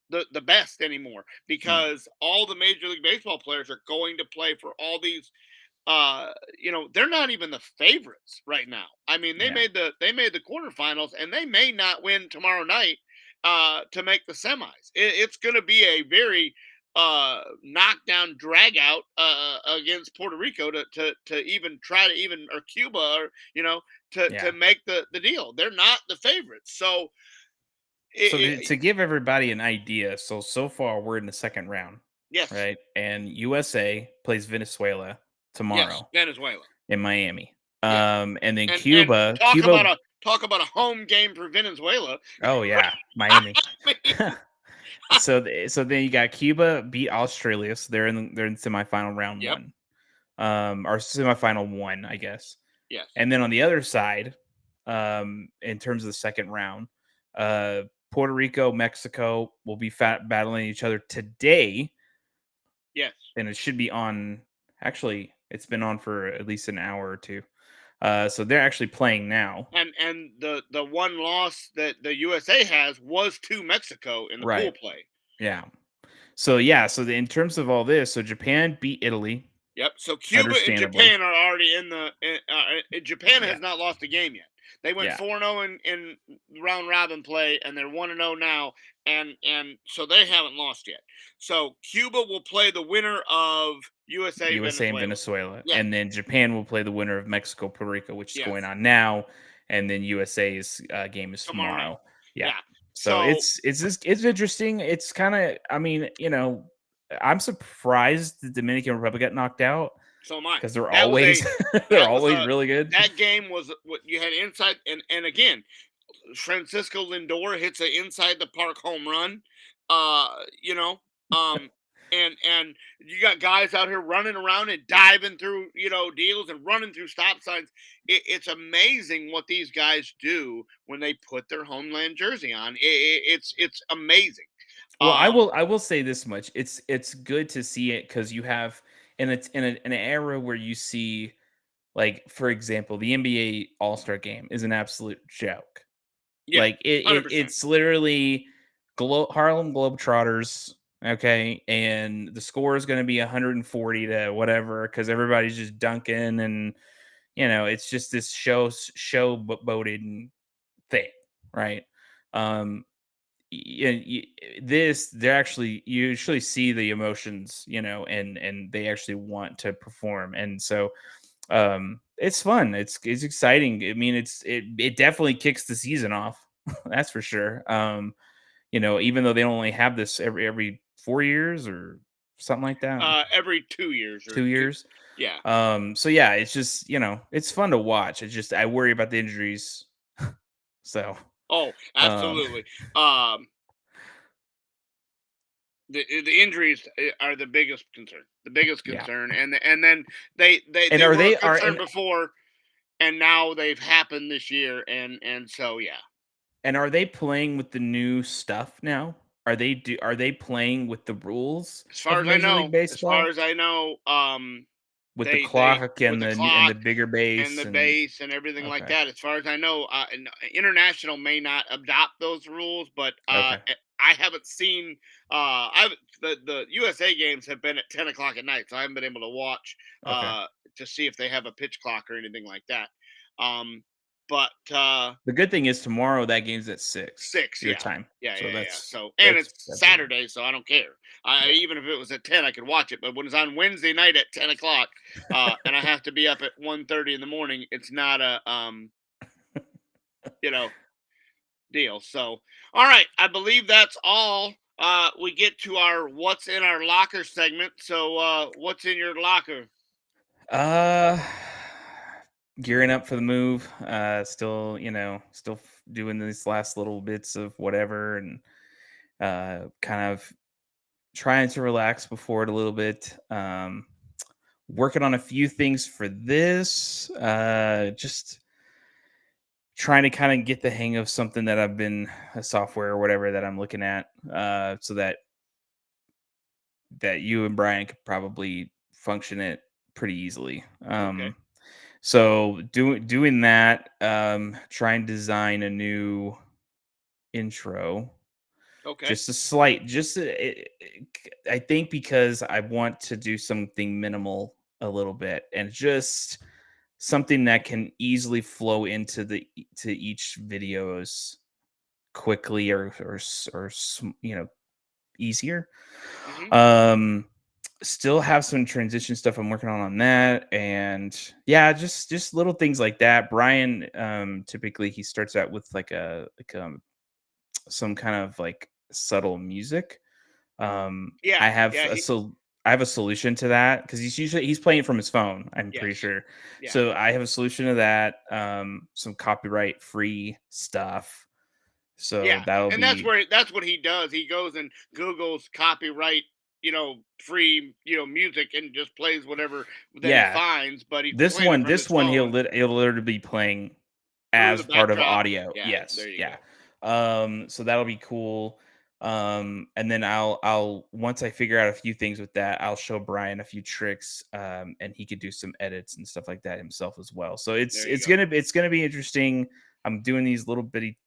the best anymore No. because all the Major League Baseball players are going to play for all these they're not even the favorites right now. I mean, Yeah. they made the quarterfinals, and they may not win tomorrow night to make the semis. It's going to be a very knockdown drag out against Puerto Rico to even try to even, or Cuba, or to Yeah. make the deal. They're not the favorites. So So it, to give everybody an idea, so far we're in the second round, yes, right? And USA plays Venezuela yes, tomorrow Venezuela. in Miami. Yeah. And then And Cuba. talk about a home game for Venezuela. Oh yeah, Miami. I mean, so then you got Cuba beat Australia, so they're in semifinal round Yep. one, or semifinal one, I guess. Yes. And then on the other side, in terms of the second round, uh, Puerto Rico, Mexico will be battling each other today, Yes. and it should be on. Actually, it's been on for at least an hour or two. So they're actually playing now. And the one loss that the USA has was to Mexico in the pool Right. play. Yeah. So yeah. So in terms of all this, so Japan beat Italy, Yep. So Cuba and understandably. Japan are already in the. Japan Yeah. has not lost a game yet. They went Yeah. 4-0 in round robin play, and they're 1-0 now, and so they haven't lost yet. So Cuba will play the winner of USA USA and Venezuela. Venezuela, Yes. and then Japan will play the winner of Mexico Puerto Rico, which is going Yes. on now, and then USA's game is Tomorrow night. tomorrow. Yeah, Yeah. so So it's interesting. It's kind of, I mean, I'm surprised the Dominican Republic got knocked out so am I. because they're That was a always they're that was always a really good. that game was what you had inside, and again, Francisco Lindor hits a inside the park home run. Uh, you know, um, and you got guys out here running around and diving through deals and running through stop signs. It's amazing what these guys do when they put their homeland jersey on. It's amazing. Well, I Um, will I will say this much: it's good to see it because you have in an era where you see, like, for example, the NBA All Star Game is an absolute joke. yeah, Like, it, 100%. it's literally Harlem Globetrotters, okay, and the score is going to be 140 to whatever because everybody's just dunking, and it's just this showboating thing, right? Um, they're actually, you usually see the emotions, and they actually want to perform, and so it's fun, it's exciting. I mean, it definitely kicks the season off. That's for sure. Even though they only have this every 4 years or something like that, Every 2 years or 2 two. years. Yeah. So yeah, it's just, it's fun to watch. It's just I worry about the injuries. So Oh, um absolutely. Um, the injuries are the biggest concern. The biggest yeah. concern, and then they they And they are were a they are concern before, and now they've happened this year, and so yeah. and are they playing with the new stuff now? Are they playing with the rules of Major League As far Baseball? as I know, With the they clock with and the the clock bigger and base the and base and everything like okay. that. As far as I know, international may not adopt those rules, but Okay. I haven't seen. I've the USA games have been at 10 o'clock at night, so I haven't been able to watch Okay. to see if they have a pitch clock or anything like that. Um, but The good thing is tomorrow that game's at 6 6, your yeah. time. Yeah, So yeah, yeah. that's So, and that's it's that's good. Saturday, so I don't care. I Yeah. Even if it was at 10, I could watch it. But when it's on Wednesday night at 10 o'clock, and I have to be up at 1:30 in the morning, it's not a you know deal. So, all right, I believe that's all. We get to our what's in our locker segment. So, what's in your locker? Uh Gearing up for the move. Still, doing these last little bits of whatever, and kind of trying to relax before it a little bit. Working on a few things for this. Just trying to kind of get the hang of something that I've been a software or whatever that I'm looking at, so that you and Brian could probably function it pretty easily. Okay, So doing that, try and design a new intro. okay, Just a slight, I think because I want to do something minimal a little bit, and just something that can easily flow into to each videos quickly, or easier. hmm Um, Still have some transition stuff I'm working on that, and yeah, just little things like that. Brian, typically he starts out with some kind of like subtle music. yeah, yeah, I have a solution to that because he's playing it from his phone. I'm pretty yes, sure. yeah, So I have a solution to that. Some copyright free stuff. So Yeah, that'll and be that's what he does. He goes and Google's copyright, free, music and just plays whatever that he yeah. finds, but he's This playing it one from this his one phone he'll literally be playing through the as part of backdrop. audio. Yeah, Yes, there you yeah. go. So that'll be cool. And then I'll once I figure out a few things with that, I'll show Brian a few tricks, and he could do some edits and stuff like that himself as well. So There you go. it's gonna be interesting. I'm doing these little bitty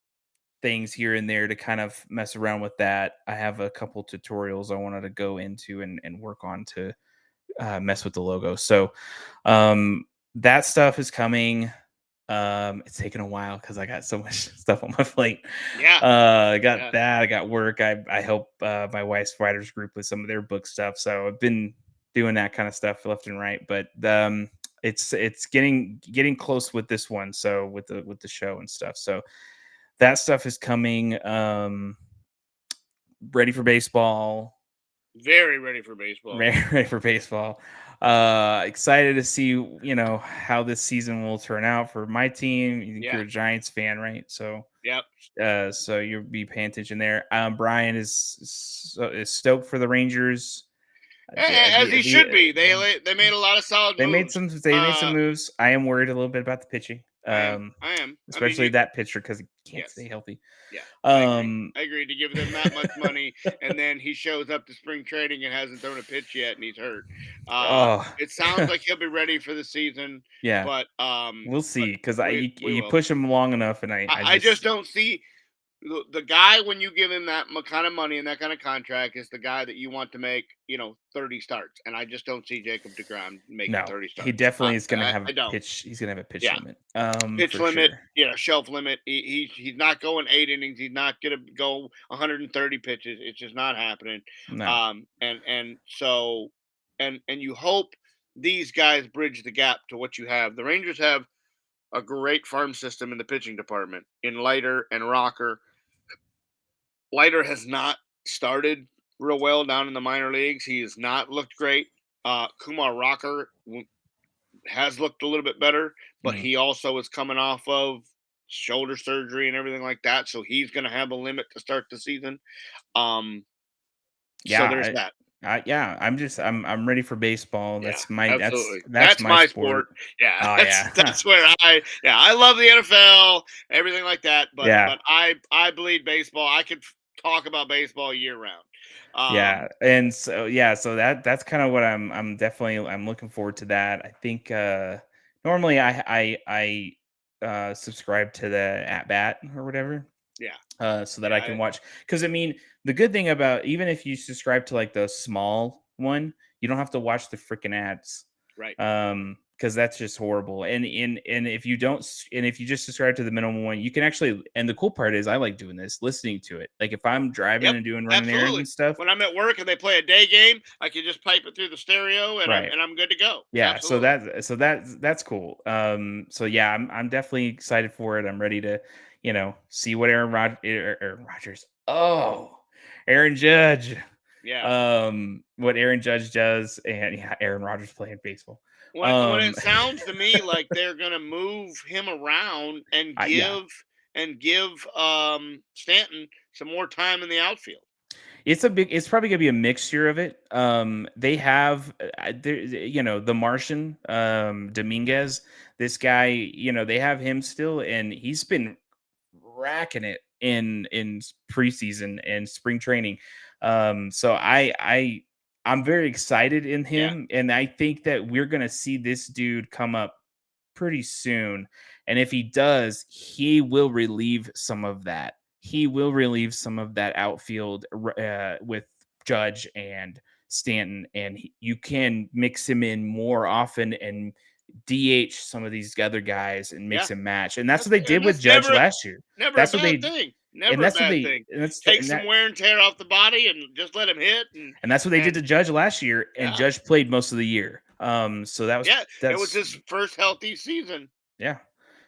things here and there to kind of mess around with that. I have a couple tutorials I wanted to go into and work on to mess with the logo. So that stuff is coming. It's taken a while because I got so much stuff on my plate. Yeah, I got yeah. that. I got work. I help my wife's writers group with some of their book stuff. So I've been doing that kind of stuff left and right. But it's getting close with this one. So with the show and stuff. So that stuff is coming. Ready for baseball. Very ready for baseball. Very ready for baseball. Excited to see, how this season will turn out for my team. You think you're Yeah. a Giants fan, right? So, Yep. so you'll be paying attention there. Brian is stoked for the Rangers. As he should be. They made a lot of solid moves. They made some moves. I am worried a little bit about the pitching, I am. I am. I mean, especially that pitcher because he can't stay yes. healthy. Yeah, I agree. Um, I agree to give them that much money, and then he shows up to spring training and hasn't thrown a pitch yet, and he's hurt. oh, It sounds like he'll be ready for the season, yeah, but we'll but see because we you will. push him long enough, and I I just just don't see the guy when you give him that kind of money and that kind of contract is the guy that you want to make 30 starts, and I just don't see Jacob Degrom making No, 30 he starts. definitely is gonna have I a don't. pitch he's gonna have a pitch Yeah, limit, pitch for limit, sure. shelf limit. He's not going 8 innings. He's not going to go 130 pitches. It's just not happening. No. And so and you hope these guys bridge the gap to what you have. The Rangers have a great farm system in the pitching department in Leiter and Rocker. Leiter has not started real well down in the minor leagues. He has not looked great. Kumar Rocker has looked a little bit better, but Mhm. he also is coming off of shoulder surgery and everything like that, so he's going to have a limit to start the season. Um, so there's Yeah, that. yeah, I'm ready for baseball. Yeah, That's absolutely. that's That's my my sport. sport. Yeah, Oh, that's yeah. that's where I love the NFL, everything like that, but Yeah, I bleed baseball. I could talk about baseball year round. yeah, and so yeah, so that's kinda what I'm definitely I'm looking forward to that. I think, normally subscribe to the at bat or whatever. Yeah. So that Yeah, I can watch. Because I mean, the good thing about even if you subscribe to like the small one, you don't have to watch the freaking ads. right. Because that's just horrible. And if you don't, and if you just subscribe to the minimum one, you can actually. And the cool part is, I like doing this, listening to it. Like if I'm driving Yep, and doing running errands absolutely. and stuff, When I'm at work and they play a day game, I can just pipe it through the stereo and right? I'm good to go. Yeah, Absolutely. that's cool. So yeah, I'm definitely excited for it. I'm ready to, see what Aaron Rodgers. Oh, Aaron Judge. Yeah. What Aaron Judge does, and yeah, Aaron Rodgers playing baseball. When it sounds to me like they're gonna move him around and Yeah, give Stanton some more time in the outfield. it's probably gonna be a mixture of it. They have, the Martian, Dominguez. This guy, they have him still, and he's been racking it in preseason and spring training. So I'm very excited in Yeah. him, and I think that we're gonna see this dude come up pretty soon. And if he does, he will relieve some of that. He will relieve some of that outfield with Judge and Stanton, and you can mix him in more often and DH some of these other guys and Yeah. mix and match. And that's what they did with That's Judge last year. never a That's what bad they thing. and Never a bad thing. Take and some that wear and tear off the body and just let him hit and that's what they did and to Judge last year. And yeah. Judge played most of the year. So Yeah, it was that's his first healthy season. yeah.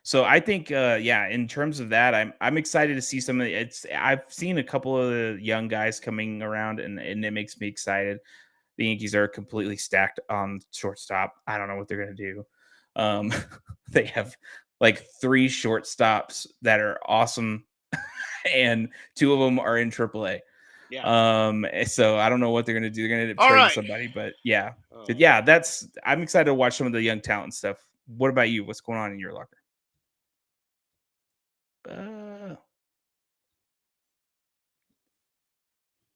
So I think, yeah, in terms of that, I'm excited to see some of I've seen a couple of the young guys coming around, and it makes me excited. The Yankees are completely stacked on shortstop. I don't know what they're gonna do. Um, they have like three shortstops that are awesome. and two of them are in AAA. Yeah. So I don't know what they're gonna do. They're gonna end up All trading right. somebody, but yeah. But Oh, yeah, that's I'm excited to watch some of the young talent stuff. What about you? What's going on in your locker? Uh,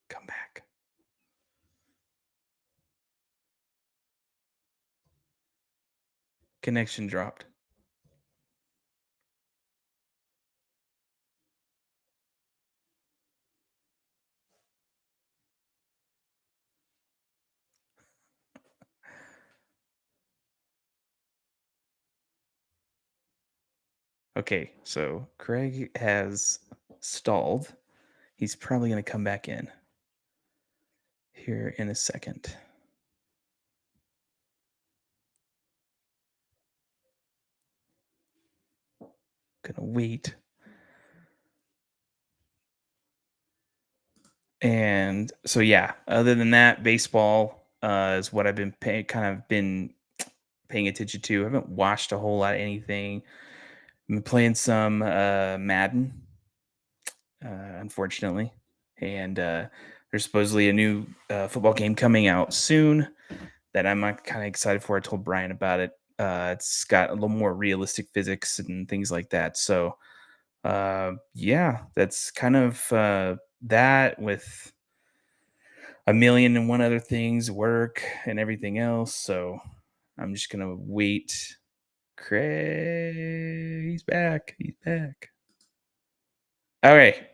Come back. Connection dropped. Okay, so Craig has stalled. He's probably gonna come back in here in a second. Gonna wait. And so yeah, other than that, baseball is what I've been been paying attention to. I haven't watched a whole lot of anything. I've been playing some Madden, unfortunately, and there's supposedly a new football game coming out soon that I'm kind of excited for. I told Brian about it. It's got a little more realistic physics and things like that. So yeah, that's kind of that with a million and one other things, work and everything else. So I'm just gonna wait. Craig, he's back. He's back. Okay.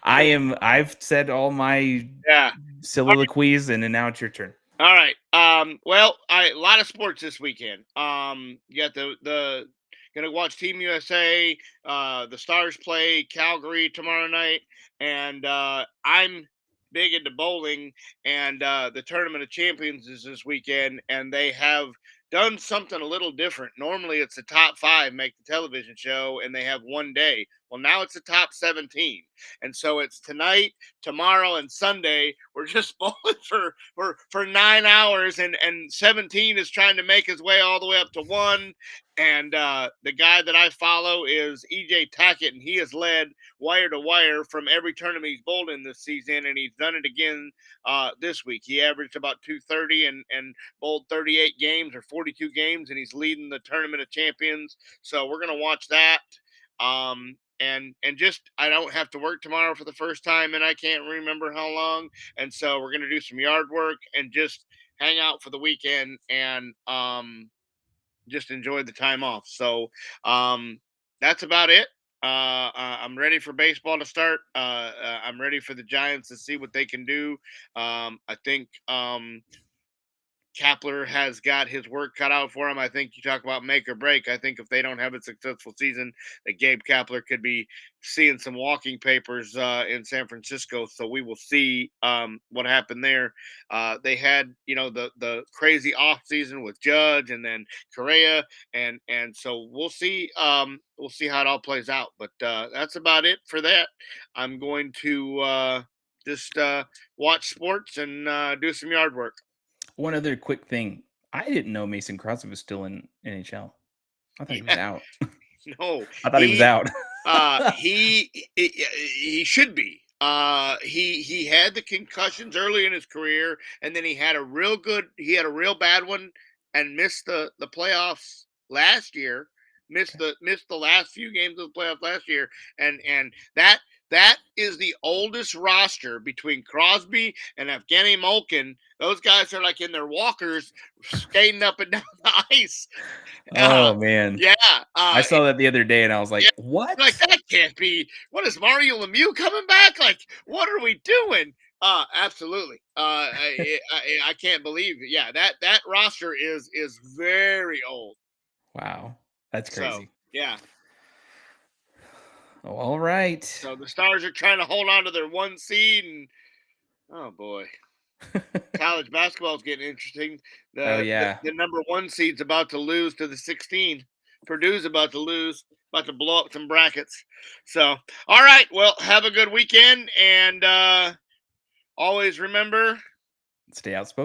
I've said all my yeah. soliloquies, and then now it's your turn. All right. Well, a lot of sports this weekend. You got the gonna watch Team USA. The Stars play Calgary tomorrow night, and I'm big into bowling. And the Tournament of Champions is this weekend, and they have done something a little different. Normally, it's the top five make the television show, and they have one day. Well, now it's the top 17, and so it's tonight, tomorrow, and Sunday. We're just bowling for 9 hours, and 17 is trying to make his way all the way up to one. And the guy that I follow is EJ Tackett, and he has led wire to wire from every tournament he's bowled in this season, and he's done it again this week. He averaged about 230 and bowled 38 games or 42 games, and he's leading the Tournament of Champions. So we're gonna watch that. And just I don't have to work tomorrow for the first time, and I can't remember how long, and so we're gonna do some yard work and just hang out for the weekend and just enjoy the time off. So that's about it. I'm ready for baseball to start. I'm ready for the Giants to see what they can do. I think Kapler has got his work cut out for him. I think you talk about make or break. I think if they don't have a successful season, that Gabe Kapler could be seeing some walking papers in San Francisco. So we will see what happened there. They had, the crazy off season with Judge and then Correa, and so we'll see. We'll see how it all plays out. But that's about it for that. I'm going to just watch sports and do some yard work. One other quick thing. I didn't know Mason Crosby was still in NHL. I thought he was Yeah, out. no, I thought he was he out. he should be. He had the concussions early in his career, and then he had a real bad one and missed the playoffs last year. Okay. Missed the last few games of the playoffs last year, and that is the oldest roster between Crosby and Evgeny Malkin. Those guys are like in their walkers, skating up and down the ice. Uh, Oh man. yeah, I saw that the other day and I was yeah, like, like "What?" that can't be. What is Mario Lemieux coming back? Like, what are we doing? Absolutely. I can't believe it. Yeah, that roster is very old. Wow. That's So crazy. yeah. Oh, all right. So the Stars are trying to hold on to their one seed, and oh boy, college basketball is getting interesting. Oh The yeah. the number one seed's about to lose to the 16. Purdue's about to lose, about to blow up some brackets. So, all right. Well, have a good weekend, and always remember Stay outspoken.